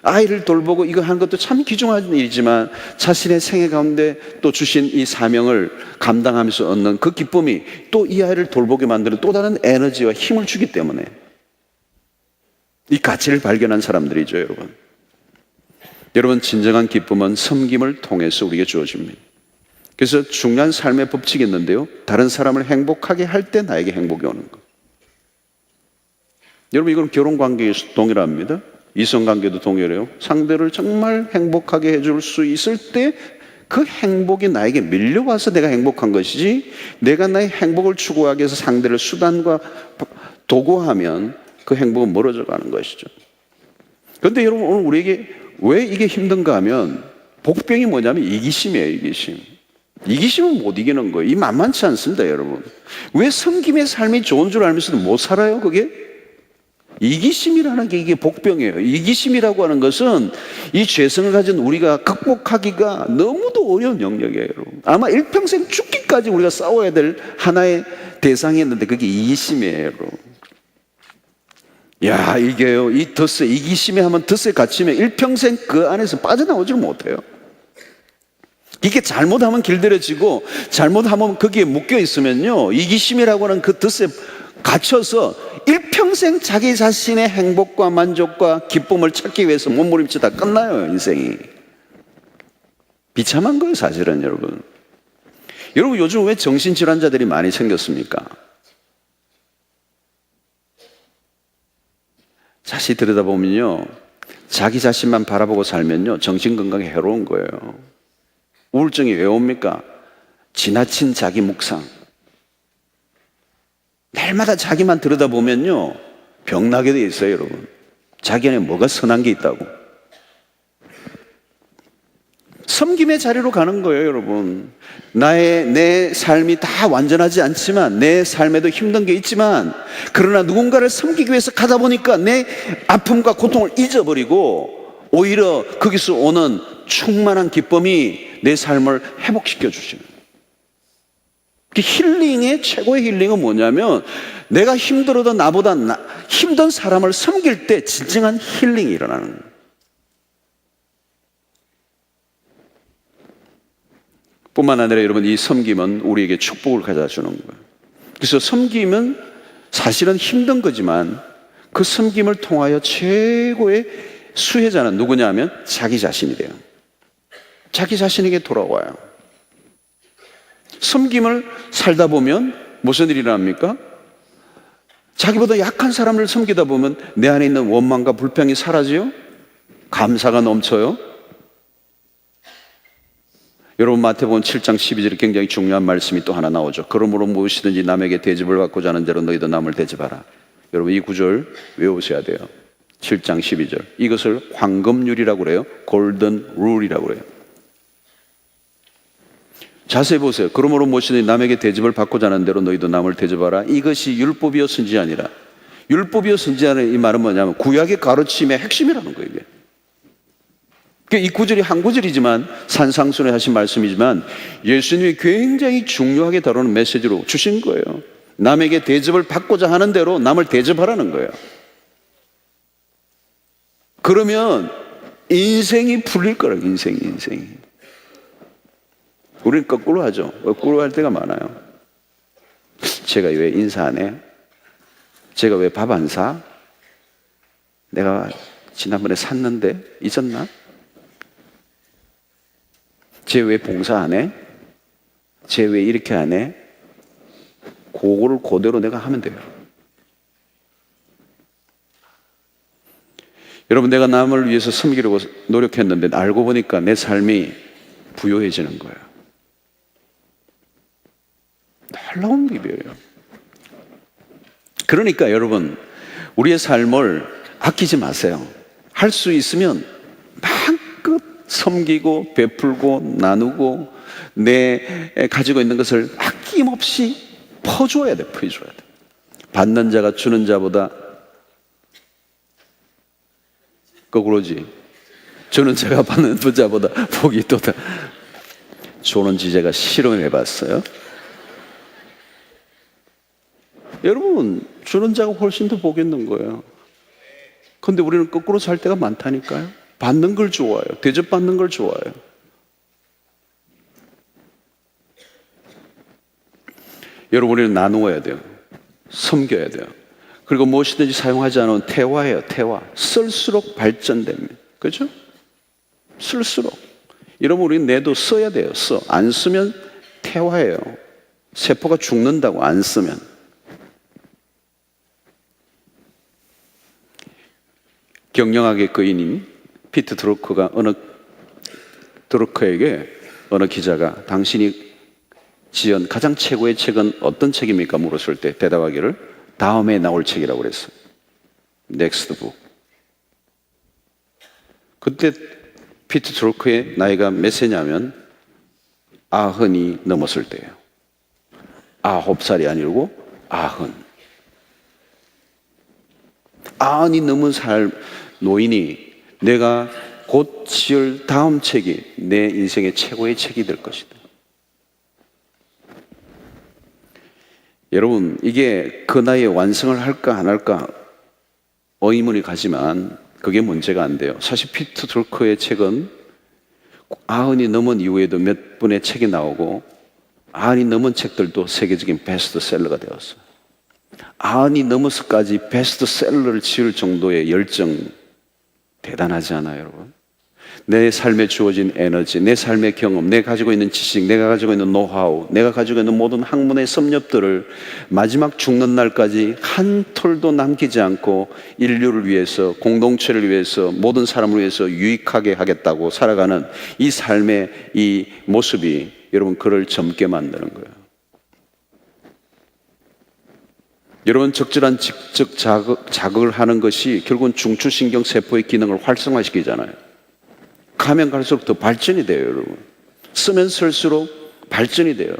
아이를 돌보고 이거 하는 것도 참 귀중한 일이지만 자신의 생애 가운데 또 주신 이 사명을 감당하면서 얻는 그 기쁨이 또 이 아이를 돌보게 만드는 또 다른 에너지와 힘을 주기 때문에 이 가치를 발견한 사람들이죠, 여러분. 여러분, 진정한 기쁨은 섬김을 통해서 우리에게 주어집니다. 그래서 중요한 삶의 법칙이 있는데요, 다른 사람을 행복하게 할 때 나에게 행복이 오는 것. 여러분, 이건 결혼관계에서 동일합니다. 이성관계도 동일해요. 상대를 정말 행복하게 해줄 수 있을 때 그 행복이 나에게 밀려와서 내가 행복한 것이지, 내가 나의 행복을 추구하기 위해서 상대를 수단과 도구하면 그 행복은 멀어져 가는 것이죠. 그런데 여러분, 오늘 우리에게 왜 이게 힘든가 하면 복병이 뭐냐면 이기심이에요. 이기심. 이기심은 못 이기는 거예요. 이 만만치 않습니다, 여러분. 왜 섬김의 삶이 좋은 줄 알면서도 못 살아요, 그게? 이기심이라는 게 이게 복병이에요. 이기심이라고 하는 것은 이 죄성을 가진 우리가 극복하기가 너무도 어려운 영역이에요, 여러분. 아마 일평생 죽기까지 우리가 싸워야 될 하나의 대상이었는데 그게 이기심이에요, 여러분. 야, 이게요, 이 덫에, 이기심에 하면 덫에 갇히면 일평생 그 안에서 빠져나오지를 못해요. 이게 잘못하면 길들여지고 잘못하면 거기에 묶여 있으면요, 이기심이라고 하는 그 덫에 갇혀서 일평생 자기 자신의 행복과 만족과 기쁨을 찾기 위해서 몸부림치다 끝나요, 인생이. 비참한 거예요, 사실은. 여러분, 요즘 왜 정신질환자들이 많이 생겼습니까? 자세히 들여다보면요, 자기 자신만 바라보고 살면요, 정신건강에 해로운 거예요. 우울증이 왜 옵니까? 지나친 자기 묵상. 날마다 자기만 들여다보면요, 병나게 돼 있어요, 여러분. 자기 안에 뭐가 선한 게 있다고. 섬김의 자리로 가는 거예요, 여러분. 내 삶이 다 완전하지 않지만, 내 삶에도 힘든 게 있지만, 그러나 누군가를 섬기기 위해서 가다 보니까 내 아픔과 고통을 잊어버리고 오히려 거기서 오는 충만한 기쁨이 내 삶을 회복시켜 주시는 거예요. 힐링의 최고의 힐링은 뭐냐면, 내가 힘들어도 나보다 힘든 사람을 섬길 때 진정한 힐링이 일어나는 거예요. 뿐만 아니라 여러분, 이 섬김은 우리에게 축복을 가져다 주는 거예요. 그래서 섬김은 사실은 힘든 거지만 그 섬김을 통하여 최고의 수혜자는 누구냐 하면 자기 자신이래요. 자기 자신에게 돌아와요. 섬김을 살다 보면 무슨 일이 일어납니까? 자기보다 약한 사람을 섬기다 보면 내 안에 있는 원망과 불평이 사라지요? 감사가 넘쳐요? 여러분, 마태복음 7장 12절에 굉장히 중요한 말씀이 또 하나 나오죠. 그러므로 무엇이든지 남에게 대접을 받고자 하는 대로 너희도 남을 대접하라. 여러분, 이 구절 외우셔야 돼요. 7장 12절. 이것을 황금률이라고 그래요. 골든 룰이라고 그래요. 자세히 보세요. 그러므로 무엇이든지 남에게 대접을 받고자 하는 대로 너희도 남을 대접하라. 이것이 율법이었은지 아니라. 율법이었은지 아니라 이 말은 뭐냐면 구약의 가르침의 핵심이라는 거예요, 이게. 이 구절이 한 구절이지만 산상순에 하신 말씀이지만 예수님이 굉장히 중요하게 다루는 메시지로 주신 거예요. 남에게 대접을 받고자 하는 대로 남을 대접하라는 거예요. 그러면 인생이 풀릴 거라고. 인생이. 우리는 거꾸로 하죠. 거꾸로 할 때가 많아요. 제가 왜 인사 안 해? 제가 왜 밥 안 사? 내가 지난번에 샀는데 잊었나? 쟤 왜 봉사 안 해? 쟤 왜 이렇게 안 해? 그거를 그대로 내가 하면 돼요. 여러분, 내가 남을 위해서 섬기려고 노력했는데 알고 보니까 내 삶이 부요해지는 거예요. 놀라운 비밀이에요. 그러니까 여러분, 우리의 삶을 아끼지 마세요. 할 수 있으면 마음껏 섬기고 베풀고 나누고 내 가지고 있는 것을 아낌없이 퍼줘야 돼. 받는 자가 주는 자보다, 거꾸로지, 주는 자가 받는 자보다 복이 또다. 주는지 제가 실험을 해봤어요. 여러분, 주는 자가 훨씬 더 복 있는 거예요. 그런데 우리는 거꾸로 살 때가 많다니까요. 받는 걸 좋아해요. 대접받는 걸 좋아해요. 여러분, 우리는 나누어야 돼요. 섬겨야 돼요. 그리고 무엇이든지 사용하지 않으면 태화해요. 태화. 쓸수록 발전됩니다. 그렇죠? 쓸수록. 여러분, 우리는 뇌도 써야 돼요. 안 쓰면 태화해요. 세포가 죽는다고, 안 쓰면. 경영학의 거인인 피트 드루커에게 어느 기자가 당신이 지은 가장 최고의 책은 어떤 책입니까? 물었을 때 대답하기를 다음에 나올 책이라고 그랬어요. 넥스트 북. 그때 피트 드루커의 나이가 몇 세냐면 90이 넘었을 때예요. 9살이 아니고 90. 아흔이 넘은 노인이 내가 곧 지을 다음 책이 내 인생의 최고의 책이 될 것이다. 여러분, 이게 그 나이에 완성을 할까 안 할까 의문이 가지만 그게 문제가 안 돼요. 사실 피터 drucker의 책은 아흔이 넘은 이후에도 몇 분의 책이 나오고 아흔이 넘은 책들도 세계적인 베스트셀러가 되었어요. 아흔이 넘어서까지 베스트셀러를 지을 정도의 열정 대단하지 않아요, 여러분? 내 삶에 주어진 에너지, 내 삶의 경험, 내가 가지고 있는 지식, 내가 가지고 있는 노하우, 내가 가지고 있는 모든 학문의 섭렵들을 마지막 죽는 날까지 한 톨도 남기지 않고 인류를 위해서, 공동체를 위해서, 모든 사람을 위해서 유익하게 하겠다고 살아가는 이 삶의 이 모습이 여러분 그를 젊게 만드는 거예요. 여러분, 적절한 직접 자극을 하는 것이 결국은 중추신경 세포의 기능을 활성화시키잖아요. 가면 갈수록 더 발전이 돼요, 여러분. 쓰면 쓸수록 발전이 돼요.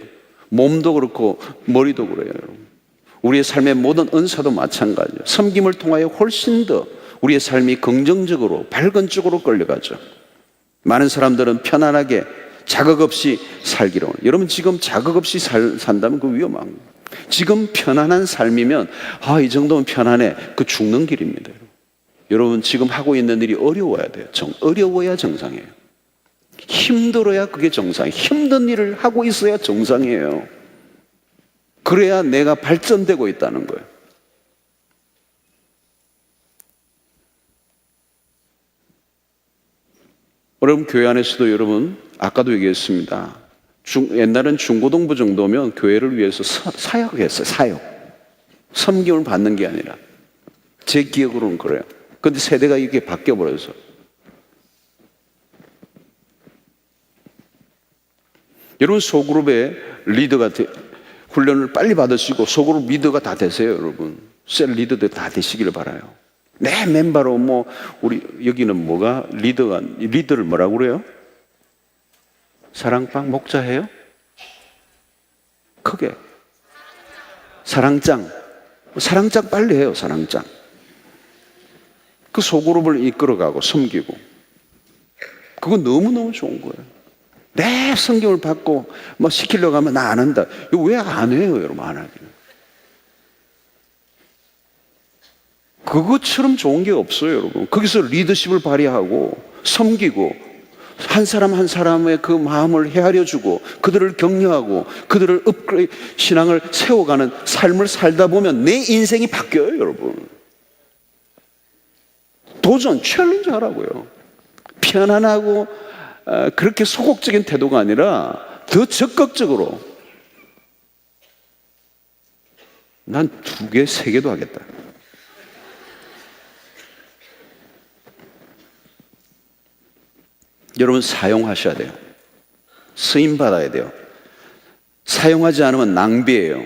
몸도 그렇고 머리도 그래요, 여러분. 우리의 삶의 모든 은사도 마찬가지예요. 섬김을 통하여 훨씬 더 우리의 삶이 긍정적으로 밝은 쪽으로 끌려가죠. 많은 사람들은 편안하게 자극 없이 살기로. 여러분, 지금 자극 없이 산다면 그 위험한 거예요. 지금 편안한 삶이면 이 정도면 편안해. 그 죽는 길입니다, 여러분. 여러분, 지금 하고 있는 일이 어려워야 돼요. 어려워야 정상이에요. 힘들어야 그게 정상이에요. 힘든 일을 하고 있어야 정상이에요. 그래야 내가 발전되고 있다는 거예요. 여러분, 교회 안에서도 여러분, 아까도 얘기했습니다. 옛날엔 중고등부 정도면 교회를 위해서 사역을 했어요. 사역. 섬김을 받는 게 아니라. 제 기억으로는 그래요. 근데 세대가 이게 바뀌어버려서. 여러분, 소그룹의 리더가 훈련을 빨리 받으시고 소그룹 리더가 다 되세요, 여러분. 셀 리더들 다 되시기를 바라요. 내 멤버로 우리 여기는 뭐가 리더를 뭐라고 그래요? 사랑방 목자해요? 크게. 사랑장 빨리 해요, 사랑장. 그 소그룹을 이끌어가고 섬기고. 그건 너무너무 좋은 거예요. 내 성경을 받고 시키려고 하면 나 안 한다. 이거 왜 안 해요, 여러분? 안 하기는. 그것처럼 좋은 게 없어요, 여러분. 거기서 리더십을 발휘하고 섬기고 한 사람 한 사람의 그 마음을 헤아려주고 그들을 격려하고 그들을 신앙을 세워가는 삶을 살다 보면 내 인생이 바뀌어요, 여러분. 도전, 챌린지 하라고요. 편안하고 그렇게 소극적인 태도가 아니라 더 적극적으로 난 2개, 3개도 하겠다. 여러분, 사용하셔야 돼요. 쓰임 받아야 돼요. 사용하지 않으면 낭비예요.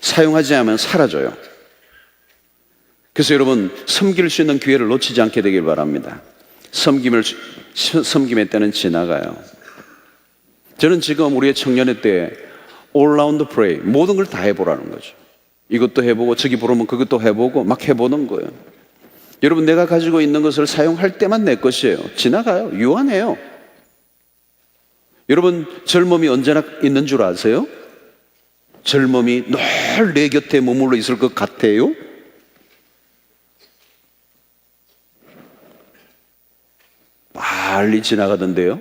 사용하지 않으면 사라져요. 그래서 여러분, 섬길 수 있는 기회를 놓치지 않게 되길 바랍니다. 섬김의 때는 지나가요. 저는 지금 우리의 청년의 때 all round pray, 모든 걸 다 해보라는 거죠. 이것도 해보고 저기 부르면 그것도 해보고 막 해보는 거예요. 여러분, 내가 가지고 있는 것을 사용할 때만 내 것이에요. 지나가요. 유한해요. 여러분, 젊음이 언제나 있는 줄 아세요? 젊음이 늘 내 곁에 머물러 있을 것 같아요? 빨리 지나가던데요.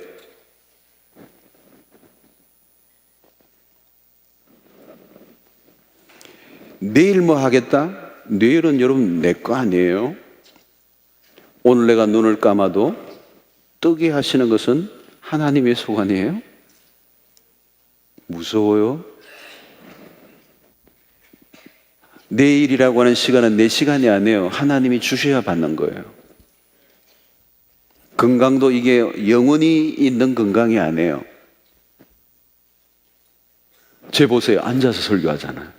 내일 뭐 하겠다? 내일은 여러분 내 거 아니에요. 오늘 내가 눈을 감아도 뜨게 하시는 것은 하나님의 소관이에요. 무서워요. 내일이라고 하는 시간은 내 시간이 아니에요. 하나님이 주셔야 받는 거예요. 건강도 이게 영원히 있는 건강이 아니에요. 제 보세요. 앉아서 설교하잖아요.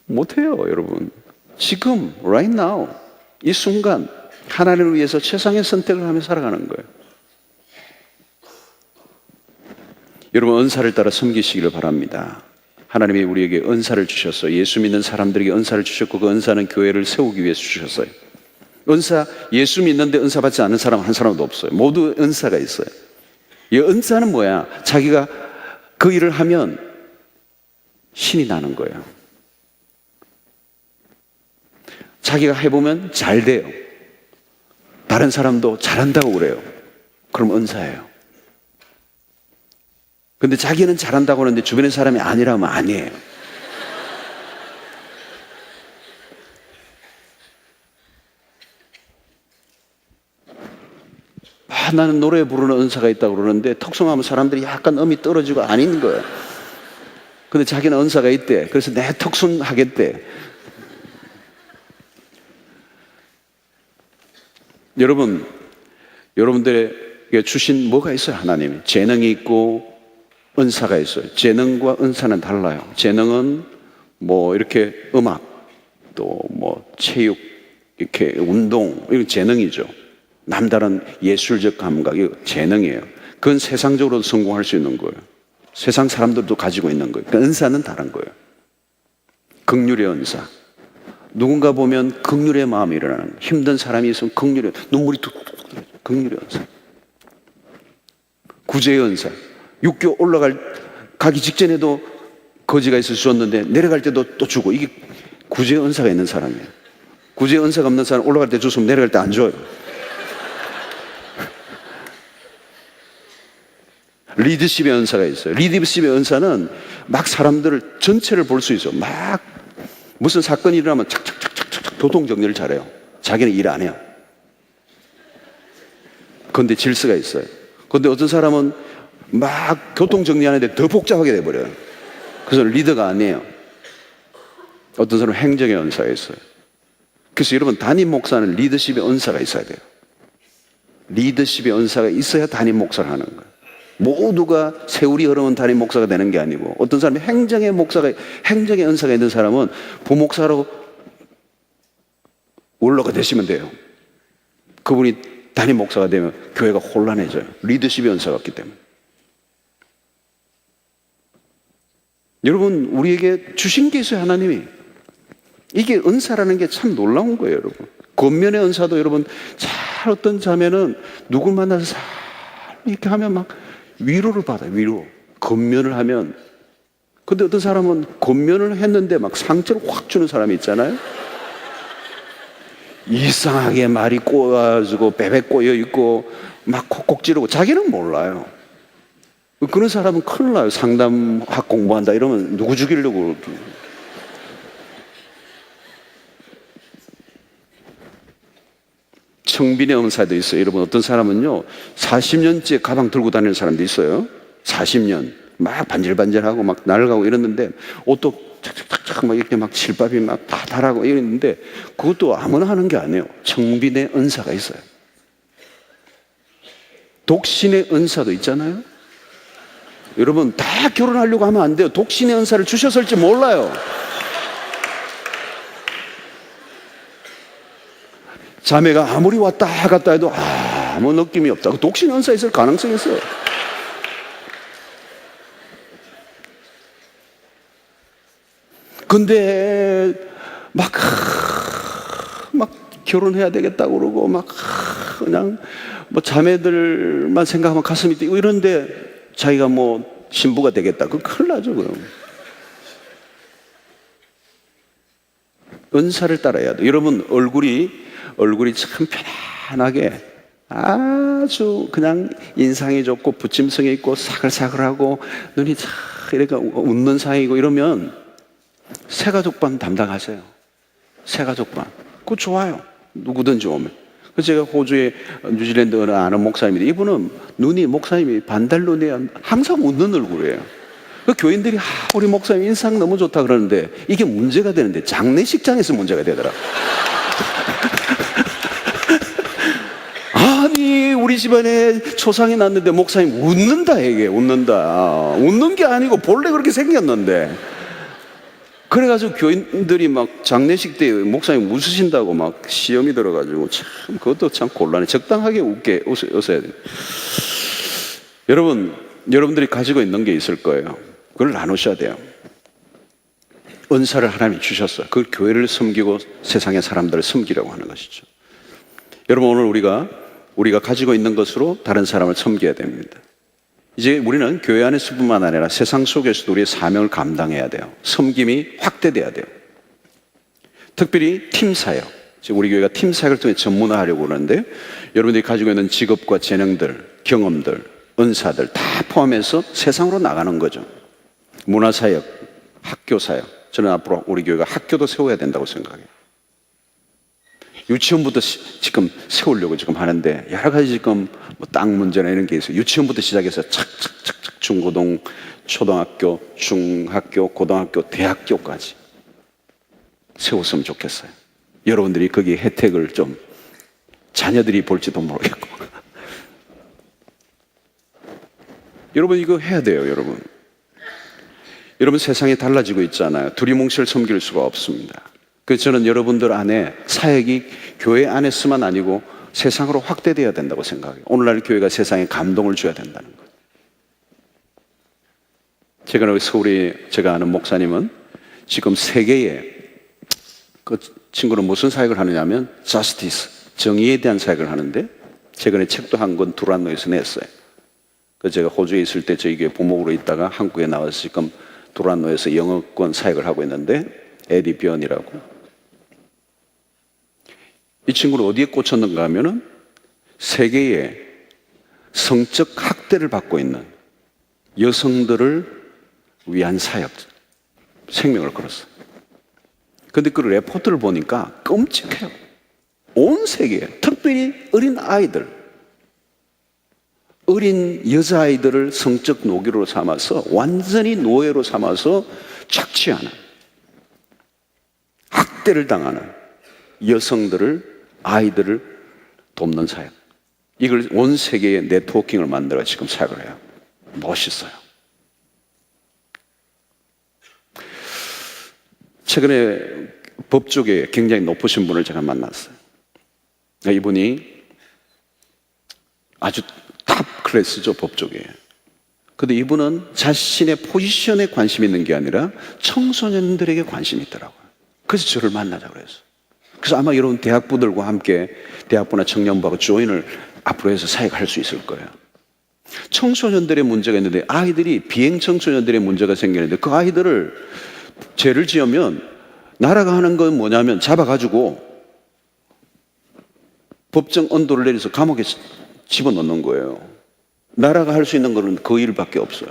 못해요, 여러분. 지금, right now, 이 순간 하나님을 위해서 최상의 선택을 하며 살아가는 거예요. 여러분, 은사를 따라 섬기시기를 바랍니다. 하나님이 우리에게 은사를 주셨어요. 예수 믿는 사람들에게 은사를 주셨고 그 은사는 교회를 세우기 위해서 주셨어요. 은사, 예수 믿는데 은사 받지 않는 사람 한 사람도 없어요. 모두 은사가 있어요. 이 은사는 뭐야? 자기가 그 일을 하면 신이 나는 거예요. 자기가 해보면 잘 돼요. 다른 사람도 잘한다고 그래요. 그럼 은사예요. 근데 자기는 잘한다고 하는데 주변의 사람이 아니라면 아니에요. 나는 노래 부르는 은사가 있다고 그러는데 턱송하면 사람들이 약간 음이 떨어지고 아닌 거예요. 근데 자기는 은사가 있대. 그래서 내 턱송 하겠대. 여러분들에게 주신 뭐가 있어요? 하나님이 재능이 있고 은사가 있어요. 재능과 은사는 달라요. 재능은 뭐 이렇게 음악, 또 뭐 체육, 이렇게 운동, 이건 재능이죠. 남다른 예술적 감각, 이거 재능이에요. 그건 세상적으로 성공할 수 있는 거예요. 세상 사람들도 가지고 있는 거예요. 그러니까 은사는 다른 거예요. 긍휼의 은사. 누군가 보면 긍휼의 마음이 일어나는 거예요. 힘든 사람이 있으면 긍휼의, 눈물이 뚝뚝뚝, 긍휼의 은사. 구제의 은사. 육교 가기 직전에도 거지가 있어서 줬는데 내려갈 때도 또 주고, 이게 구제의 은사가 있는 사람이에요. 구제의 은사가 없는 사람 올라갈 때 줬으면 내려갈 때 안 줘요. 리더십의 은사가 있어요. 리더십의 은사는 막 사람들을 전체를 볼 수 있어요. 막 무슨 사건이 일어나면 착착착착착 교통정리를 잘해요. 자기는 일 안 해요. 그런데 질서가 있어요. 그런데 어떤 사람은 막 교통정리하는데 더 복잡하게 돼버려요. 그래서 리더가 아니에요. 어떤 사람은 행정의 은사가 있어요. 그래서 여러분, 담임 목사는 리더십의 은사가 있어야 돼요. 리더십의 은사가 있어야 담임 목사를 하는 거예요. 모두가 세월이 흐르면 담임 목사가 되는 게 아니고, 어떤 사람이 행정의 은사가 있는 사람은 부목사로 올라가 되시면 돼요. 그분이 담임 목사가 되면 교회가 혼란해져요. 리더십의 은사가 없기 때문에. 여러분, 우리에게 주신 게 있어요, 하나님이. 이게 은사라는 게 참 놀라운 거예요, 여러분. 권면의 은사도 여러분, 잘 어떤 자매는 누구 만나서 잘 이렇게 하면 막 위로를 받아요, 위로. 권면을 하면. 근데 어떤 사람은 권면을 했는데 막 상처를 확 주는 사람이 있잖아요. 이상하게 말이 꼬여가지고 베베 꼬여 있고 막 콕콕 찌르고 자기는 몰라요. 그런 사람은 큰일 나요. 상담학 공부한다 이러면 누구 죽이려고. 청빈의 은사도 있어요. 여러분, 어떤 사람은요 40년째 가방 들고 다니는 사람도 있어요. 40년 막 반질반질하고 막 날아가고 이랬는데 옷도 착착착착 막 이렇게 막 실밥이 막 다 달하고 이랬는데 그것도 아무나 하는 게 아니에요. 청빈의 은사가 있어요. 독신의 은사도 있잖아요. 여러분, 다 결혼하려고 하면 안 돼요. 독신의 은사를 주셨을지 몰라요. 자매가 아무리 왔다 갔다 해도 아무 느낌이 없다. 독신의 은사 있을 가능성이 있어요. 근데 막 결혼해야 되겠다고 그러고 막 그냥 뭐 자매들만 생각하면 가슴이 뛰고 이런데 자기가 뭐 신부가 되겠다. 그거 큰일 나죠, 그럼. 은사를 따라야 돼. 여러분, 얼굴이 참 편안하게 아주 그냥 인상이 좋고 부침성이 있고 사글사글하고 눈이 참 이렇게 웃는 상이고 이러면 새가족반 담당하세요. 새가족반. 그거 좋아요. 누구든지 오면. 그래서 제가 호주에 뉴질랜드 어느 아는 목사님인데 이분은 눈이, 목사님이 반달 눈이 항상 웃는 얼굴이에요. 그 교인들이 우리 목사님 인상 너무 좋다 그러는데 이게 문제가 되는데 장례식장에서 문제가 되더라. 아니, 우리 집안에 초상이 났는데 목사님 웃는다, 이게 웃는다. 웃는 게 아니고 본래 그렇게 생겼는데. 그래가지고 교인들이 막 장례식 때 목사님 웃으신다고 막 시험이 들어가지고 참 그것도 참 곤란해. 적당하게 웃어야 돼요. 여러분들이 가지고 있는 게 있을 거예요. 그걸 나누셔야 돼요. 은사를 하나님이 주셨어요. 그 교회를 섬기고 세상의 사람들을 섬기려고 하는 것이죠. 여러분, 오늘 우리가 가지고 있는 것으로 다른 사람을 섬겨야 됩니다. 이제 우리는 교회 안에서뿐만 아니라 세상 속에서도 우리의 사명을 감당해야 돼요. 섬김이 확대돼야 돼요. 특별히 팀 사역, 지금 우리 교회가 팀 사역을 통해 전문화하려고 그러는데, 여러분들이 가지고 있는 직업과 재능들, 경험들, 은사들 다 포함해서 세상으로 나가는 거죠. 문화 사역, 학교 사역. 저는 앞으로 우리 교회가 학교도 세워야 된다고 생각해요. 유치원부터 지금 세우려고 지금 하는데, 여러 가지 지금 뭐 땅 문제나 이런 게 있어요. 유치원부터 시작해서 착착착착 중고등, 초등학교, 중학교, 고등학교, 대학교까지 세웠으면 좋겠어요. 여러분들이 거기 혜택을 좀 자녀들이 볼지도 모르겠고. 여러분, 이거 해야 돼요, 여러분. 여러분, 세상이 달라지고 있잖아요. 두리뭉실 섬길 수가 없습니다. 그래서 저는 여러분들 안에 사역이 교회 안에서만 아니고 세상으로 확대되어야 된다고 생각해요. 오늘날 교회가 세상에 감동을 줘야 된다는 거예요. 제가 서울에 제가 아는 목사님은 지금 세계에, 그 친구는 무슨 사역을 하느냐면 저스티스, 정의에 대한 사역을 하는데, 최근에 책도 한 권 두란노에서 냈어요. 그래서 제가 호주에 있을 때 저희 교회 부목으로 있다가 한국에 나와서 지금 두란노에서 영어권 사역을 하고 있는데, 에디 비언이라고. 이 친구는 어디에 꽂혔는가 하면은 세계에 성적 학대를 받고 있는 여성들을 위한 사역, 생명을 걸었어요. 근데 그 레포트를 보니까 끔찍해요. 온 세계에, 특별히 어린 아이들, 어린 여자아이들을 성적 노예로 삼아서, 완전히 노예로 삼아서 착취하는, 학대를 당하는 여성들을, 아이들을 돕는 사역. 이걸 온 세계에 네트워킹을 만들어 지금 사역을 해요. 멋있어요. 최근에 법조계에 굉장히 높으신 분을 제가 만났어요. 이분이 아주 탑 클래스죠, 법조계에. 근데 이분은 자신의 포지션에 관심 있는 게 아니라 청소년들에게 관심이 있더라고요. 그래서 저를 만나자고 그랬어요. 그래서 아마 여러분 대학부들과 함께, 대학부나 청년부하고 조인을 앞으로 해서 사역할 수 있을 거예요. 청소년들의 문제가 있는데, 아이들이, 비행 청소년들의 문제가 생기는데, 그 아이들을 죄를 지으면 나라가 하는 건 뭐냐면 잡아가지고 법정 언도를 내려서 감옥에 집어넣는 거예요. 나라가 할 수 있는 거는 그 일밖에 없어요.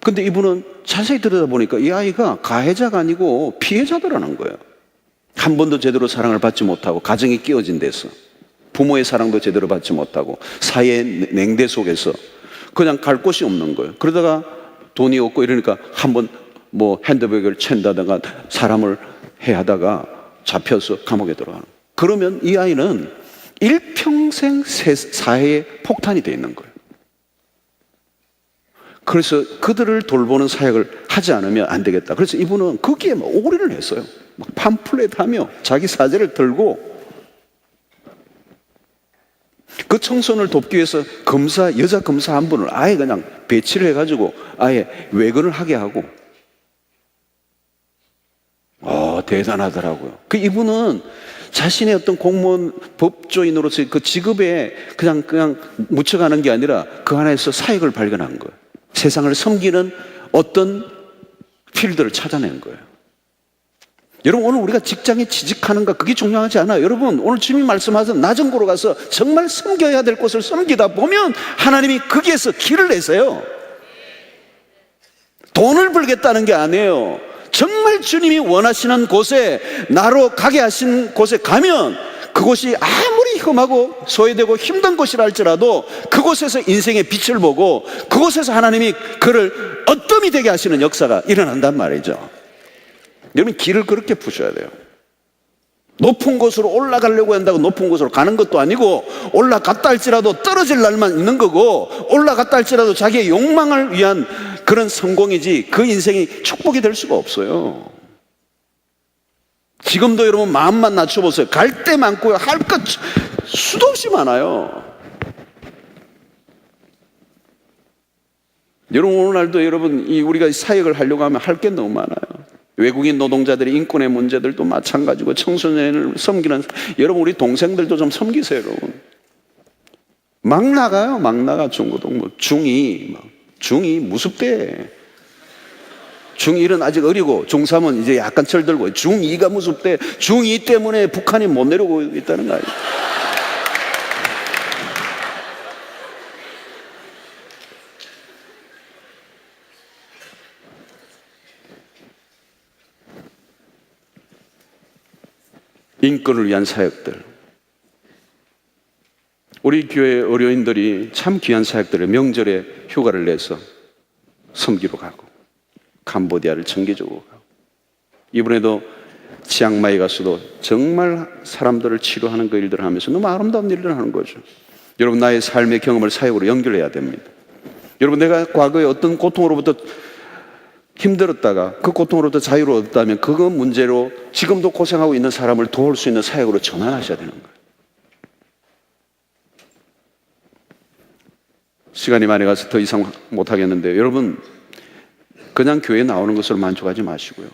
근데 이분은 자세히 들여다보니까 이 아이가 가해자가 아니고 피해자더라는 거예요. 한 번도 제대로 사랑을 받지 못하고, 가정이 깨어진 데서 부모의 사랑도 제대로 받지 못하고, 사회의 냉대 속에서 그냥 갈 곳이 없는 거예요. 그러다가 돈이 없고 이러니까 한번 뭐 핸드백을 챈다든가 사람을 해하다가 잡혀서 감옥에 들어가는 거예요. 그러면 이 아이는 일평생 사회에 폭탄이 돼 있는 거예요. 그래서 그들을 돌보는 사역을 하지 않으면 안 되겠다. 그래서 이분은 거기에 막 올인을 했어요. 막 팜플렛 하며 자기 사제를 들고 그 청소년을 돕기 위해서 여자 검사 한 분을 아예 그냥 배치를 해가지고 아예 외근을 하게 하고. 대단하더라고요. 이분은 자신의 어떤 공무원, 법조인으로서의 그 직업에 그냥 묻혀가는 게 아니라 그 안에서 사역을 발견한 거예요. 세상을 섬기는 어떤 필드를 찾아낸 거예요. 여러분, 오늘 우리가 직장에 취직하는가 그게 중요하지 않아요. 여러분, 오늘 주님이 말씀하신 낮은 곳으로 가서 정말 섬겨야 될 곳을 섬기다 보면 하나님이 거기에서 길을 내세요. 돈을 벌겠다는 게 아니에요. 정말 주님이 원하시는 곳에, 나로 가게 하신 곳에 가면 그곳이 아무리 험하고 소외되고 힘든 곳이라 할지라도 그곳에서 인생의 빛을 보고 그곳에서 하나님이 그를 어뜸이 되게 하시는 역사가 일어난단 말이죠. 여러분, 길을 그렇게 푸셔야 돼요. 높은 곳으로 올라가려고 한다고 높은 곳으로 가는 것도 아니고, 올라갔다 할지라도 떨어질 날만 있는 거고, 올라갔다 할지라도 자기의 욕망을 위한 그런 성공이지 그 인생이 축복이 될 수가 없어요. 지금도 여러분 마음만 낮춰보세요. 갈 데 많고요, 할 것 수도 없이 많아요. 여러분, 오늘날도 여러분 우리가 사역을 하려고 하면 할 게 너무 많아요. 외국인 노동자들의 인권의 문제들도 마찬가지고 청소년을 섬기는 여러분 우리 동생들도 좀 섬기세요 여러분. 막 나가요. 막 나가 중고등 뭐 중2 무섭대. 중1은 아직 어리고 중3은 이제 약간 철들고 중2가 무섭대. 중2 때문에 북한이 못 내려오고 있다는 거 아니에요. 인권을 위한 사역들. 우리 교회 어려인들이 참 귀한 사역들을 명절에 휴가를 내서 섬기러 가고 캄보디아를 정기적으로 가고 이번에도 치앙마이 가서도 정말 사람들을 치료하는 그 일들을 하면서 너무 아름다운 일들을 하는 거죠. 여러분 나의 삶의 경험을 사역으로 연결해야 됩니다. 여러분 내가 과거에 어떤 고통으로부터 힘들었다가 그 고통으로부터 자유를 얻었다면 그거 문제로 지금도 고생하고 있는 사람을 도울 수 있는 사역으로 전환하셔야 되는 거예요. 시간이 많이 가서 더 이상 못하겠는데 여러분 그냥 교회에 나오는 것으로 만족하지 마시고요.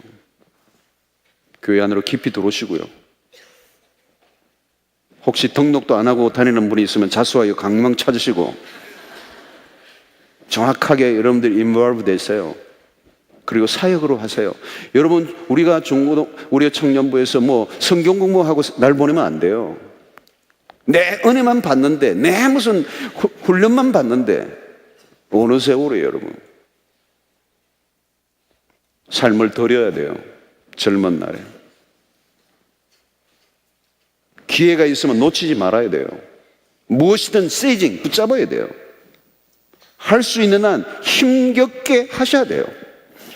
교회 안으로 깊이 들어오시고요. 혹시 등록도 안 하고 다니는 분이 있으면 자수하여 강명 찾으시고 정확하게 여러분들이 인볼브 되세요. 그리고 사역으로 하세요. 여러분 우리가 우리 청년부에서 뭐 성경 공부하고 날 보내면 안 돼요. 내 은혜만 받는데 내 무슨 훈련만 받는데 어느 세월이에요 여러분. 삶을 드려야 돼요. 젊은 날에 기회가 있으면 놓치지 말아야 돼요. 무엇이든 세이징 붙잡아야 돼요. 할 수 있는 한 힘겹게 하셔야 돼요.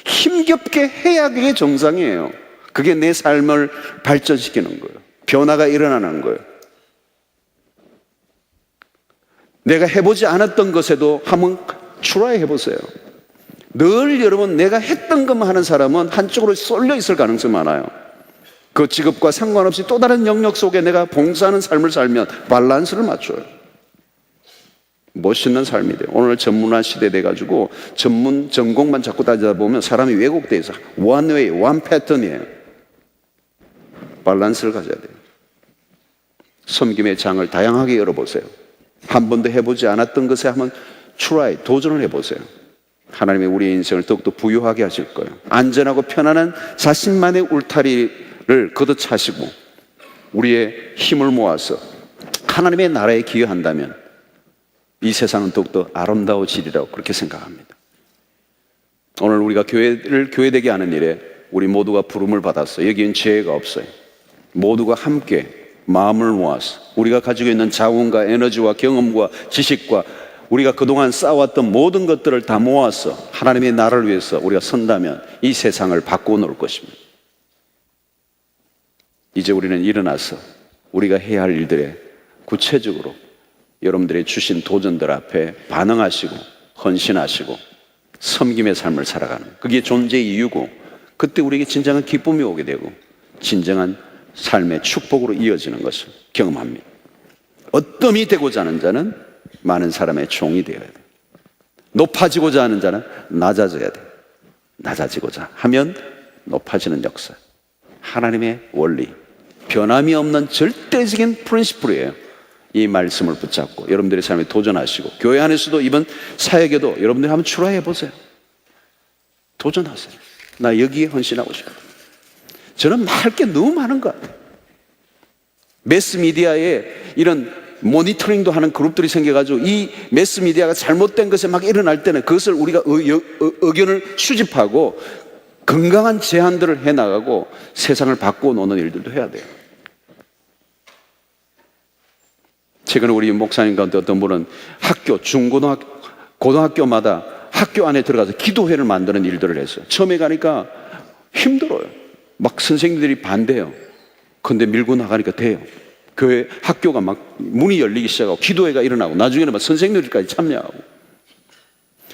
힘겹게 해야 그게 정상이에요. 그게 내 삶을 발전시키는 거예요. 변화가 일어나는 거예요. 내가 해보지 않았던 것에도 한번 트라이 해보세요. 늘 여러분 내가 했던 것만 하는 사람은 한쪽으로 쏠려 있을 가능성이 많아요. 그 직업과 상관없이 또 다른 영역 속에 내가 봉사하는 삶을 살면 밸런스를 맞춰요. 멋있는 삶이 돼요. 오늘 전문화 시대 돼가지고 전공만 자꾸 따지다 보면 사람이 왜곡돼 있어. one way, one pattern이에요. 밸런스를 가져야 돼요. 섬김의 장을 다양하게 열어보세요. 한 번도 해보지 않았던 것에 한번 try, 도전을 해보세요. 하나님의 우리의 인생을 더욱더 부유하게 하실 거예요. 안전하고 편안한 자신만의 울타리를 걷어차시고 우리의 힘을 모아서 하나님의 나라에 기여한다면 이 세상은 더욱더 아름다워지리라고 그렇게 생각합니다. 오늘 우리가 교회를 교회되게 하는 일에 우리 모두가 부름을 받았어요. 여기는 죄가 없어요. 모두가 함께 마음을 모아서 우리가 가지고 있는 자원과 에너지와 경험과 지식과 우리가 그동안 쌓아왔던 모든 것들을 다 모아서 하나님의 나라를 위해서 우리가 선다면 이 세상을 바꾸어 놓을 것입니다. 이제 우리는 일어나서 우리가 해야 할 일들에 구체적으로 여러분들이 주신 도전들 앞에 반응하시고 헌신하시고 섬김의 삶을 살아가는 그게 존재의 이유고 그때 우리에게 진정한 기쁨이 오게 되고 진정한 삶의 축복으로 이어지는 것을 경험합니다. 어뜸이 되고자 하는 자는 많은 사람의 종이 되어야 돼. 높아지고자 하는 자는 낮아져야 돼. 낮아지고자 하면 높아지는 역사. 하나님의 원리, 변함이 없는 절대적인 프린시플이에요. 이 말씀을 붙잡고 여러분들의 삶에 도전하시고 교회 안에서도 이번 사역에도 여러분들이 한번 출하해 보세요. 도전하세요. 나 여기에 헌신하고 싶어요. 저는 할 게 너무 많은 것 같아요. 매스미디어에 이런 모니터링도 하는 그룹들이 생겨가지고 이 매스미디어가 잘못된 것에 막 일어날 때는 그것을 우리가 의견을 수집하고 건강한 제안들을 해나가고 세상을 바꾸어 놓는 일들도 해야 돼요. 최근에 우리 목사님 가운데 어떤 분은 학교, 중고등학교, 고등학교마다 학교 안에 들어가서 기도회를 만드는 일들을 했어요. 처음에 가니까 힘들어요. 막 선생님들이 반대해요. 근데 밀고 나가니까 돼요. 교회 학교가 막 문이 열리기 시작하고 기도회가 일어나고 나중에는 막 선생님들까지 참여하고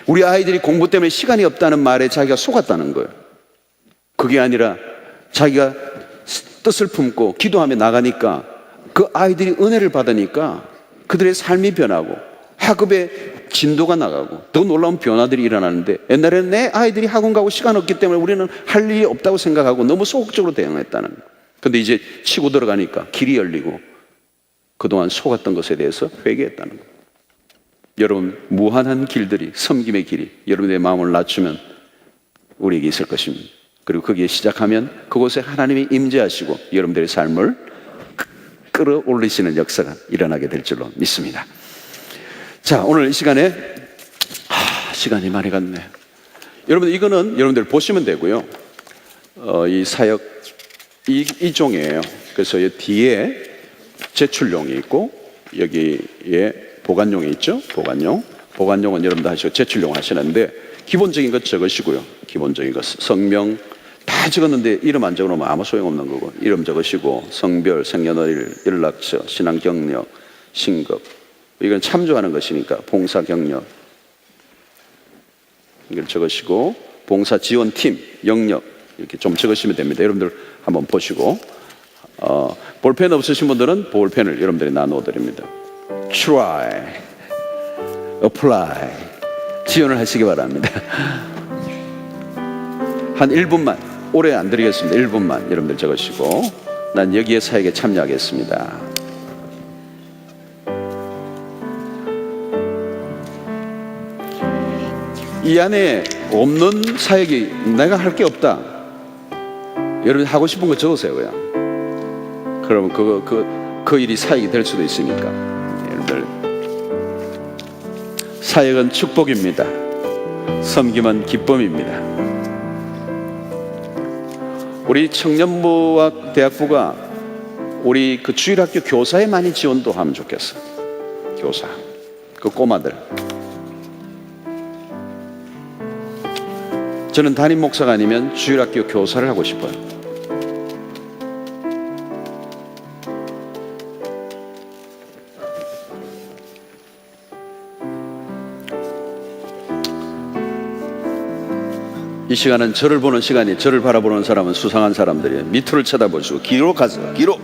우리 아이들이 공부 때문에 시간이 없다는 말에 자기가 속았다는 거예요. 그게 아니라 자기가 뜻을 품고 기도하며 나가니까 그 아이들이 은혜를 받으니까 그들의 삶이 변하고 학업에 진도가 나가고 더 놀라운 변화들이 일어나는데, 옛날에는 내 아이들이 학원 가고 시간 없기 때문에 우리는 할 일이 없다고 생각하고 너무 소극적으로 대응했다는 거예요. 근데 이제 치고 들어가니까 길이 열리고 그동안 속았던 것에 대해서 회개했다는 거예요. 여러분, 무한한 길들이, 섬김의 길이 여러분의 마음을 낮추면 우리에게 있을 것입니다. 그리고 거기에 시작하면 그곳에 하나님이 임재하시고 여러분들의 삶을 끌어올리시는 역사가 일어나게 될 줄로 믿습니다. 자, 오늘 이 시간에 시간이 많이 갔네. 여러분, 이거는 여러분들 보시면 되고요. 이 사역 이 종이에요. 그래서 이 뒤에 제출용이 있고 여기에 보관용이 있죠. 보관용은 여러분도 하시고 제출용 하시는데, 기본적인 것 적으시고요. 기본적인 것 성명 다 적었는데 이름 안 적어놓으면 아무 소용없는 거고, 이름 적으시고 성별, 생년월일, 연락처, 신앙 경력, 신급, 이건 참조하는 것이니까 봉사 경력 이걸 적으시고, 봉사 지원팀 영역 이렇게 좀 적으시면 됩니다. 여러분들 한번 보시고, 볼펜 없으신 분들은 볼펜을 여러분들이 나누어 드립니다. Try, apply, 지원을 하시기 바랍니다. 한 1분만, 오래 안 드리겠습니다. 1분만 여러분들 적으시고, 난 여기에 사역에 참여하겠습니다. 이 안에 없는 사역이 내가 할 게 없다, 여러분 하고 싶은 거 적으세요. 그냥 그러면 그 일이 사역이 될 수도 있으니까. 여러분들, 사역은 축복입니다. 섬김은 기쁨입니다. 우리 청년부와 대학부가 우리 그 주일학교 교사에 많이 지원도 하면 좋겠어. 교사, 그 꼬마들. 저는 담임 목사가 아니면 주일학교 교사를 하고 싶어요. 이 시간은 저를 보는 시간이, 저를 바라보는 사람은 수상한 사람들이에요. 밑으로 쳐다보시고 뒤로 가세요. 뒤로.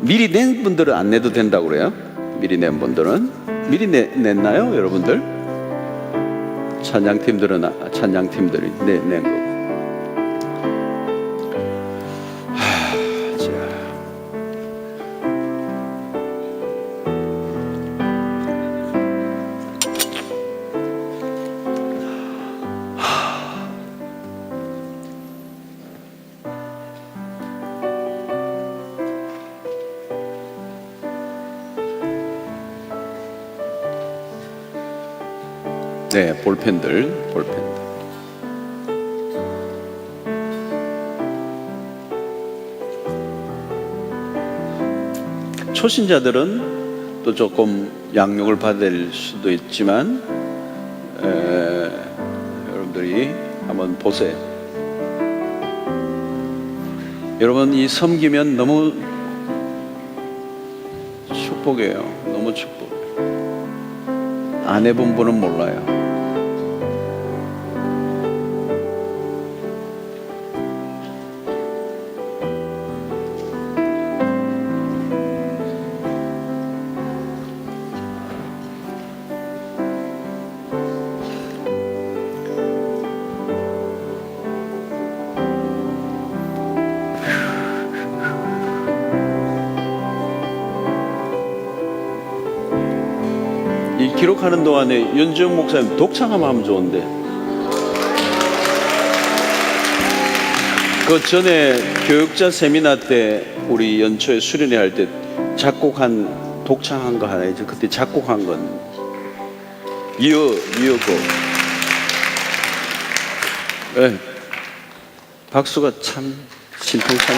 미리 낸 분들은 안 내도 된다고 그래요. 미리 낸 분들은. 미리 냈나요, 여러분들? 찬양팀들이 낸 거고. 네, 볼펜들. 초신자들은 또 조금 양육을 받을 수도 있지만, 여러분들이 한번 보세요. 여러분, 이 섬기면 너무 축복이에요. 너무 축복이에요. 안 해본 분은 몰라요. 이 기록하는 동안에 연주영 목사님 독창 한번 하면 좋은데. 그 전에 교육자 세미나 때 우리 연초에 수련회 할 때 작곡한 독창한 거 하나 있죠. 그때 작곡한 건 이어곡. 네. 박수가 참 신통참.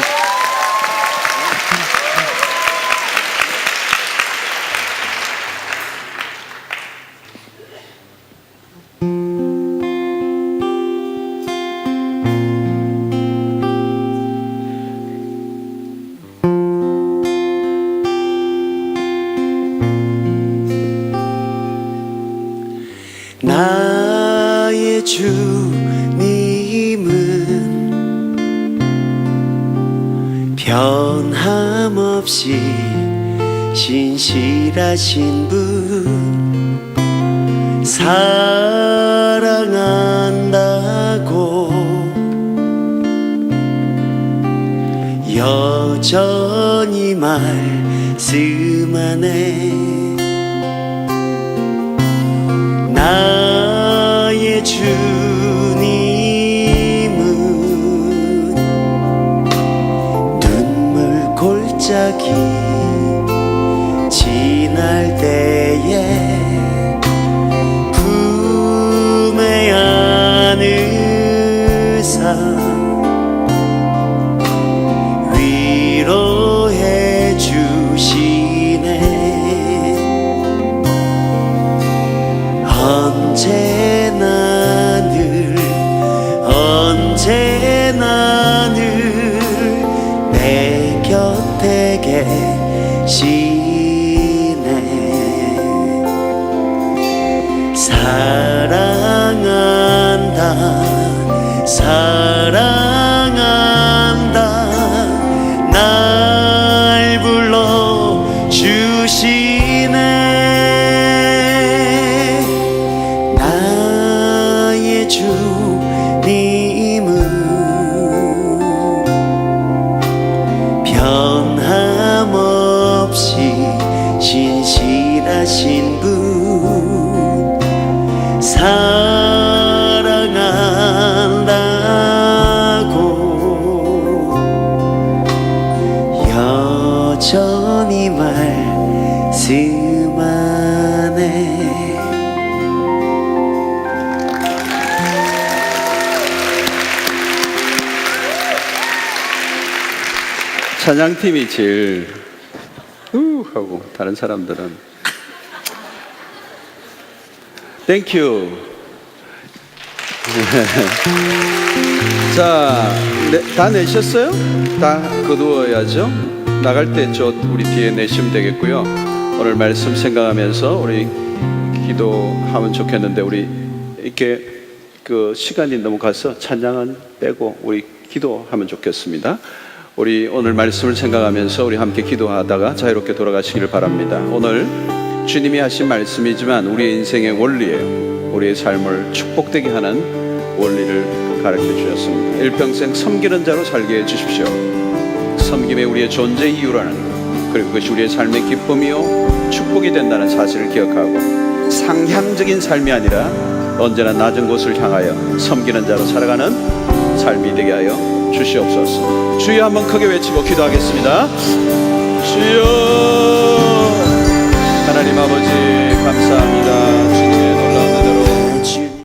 나의 주님은 변함없이 신실하신 분 사랑한다고 여전히 말씀하네. 나의 주님은 눈물 골짜기 지날 때에 품에 안으사 위로해 주시네. 언제나 늘 내 곁에 계시네. 사랑한다 날 불러주시네. 나의 주님은 변함없이 신실하신 분 사랑한다고 여전히 말씀하네. 찬양팀이 제일 하고 다른 사람들은 땡큐. 자, 다 내셨어요? 다 거두어야죠. 나갈 때 저 우리 뒤에 내시면 되겠고요. 오늘 말씀 생각하면서 우리 기도하면 좋겠는데, 우리 이렇게 그 시간이 너무 가서 찬양은 빼고 우리 기도하면 좋겠습니다. 우리 오늘 말씀을 생각하면서 우리 함께 기도하다가 자유롭게 돌아가시기를 바랍니다. 오늘 주님이 하신 말씀이지만 우리의 인생의 원리예요. 우리의 삶을 축복되게 하는 원리를 가르쳐 주셨습니다. 일평생 섬기는 자로 살게 해주십시오. 섬김에 우리의 존재 이유라는 것, 그리고 그것이 우리의 삶의 기쁨이요 축복이 된다는 사실을 기억하고, 상향적인 삶이 아니라 언제나 낮은 곳을 향하여 섬기는 자로 살아가는 삶이 되게 하여 주시옵소서. 주여 한번 크게 외치고 기도하겠습니다. 주여. 하나님 아버지 감사합니다.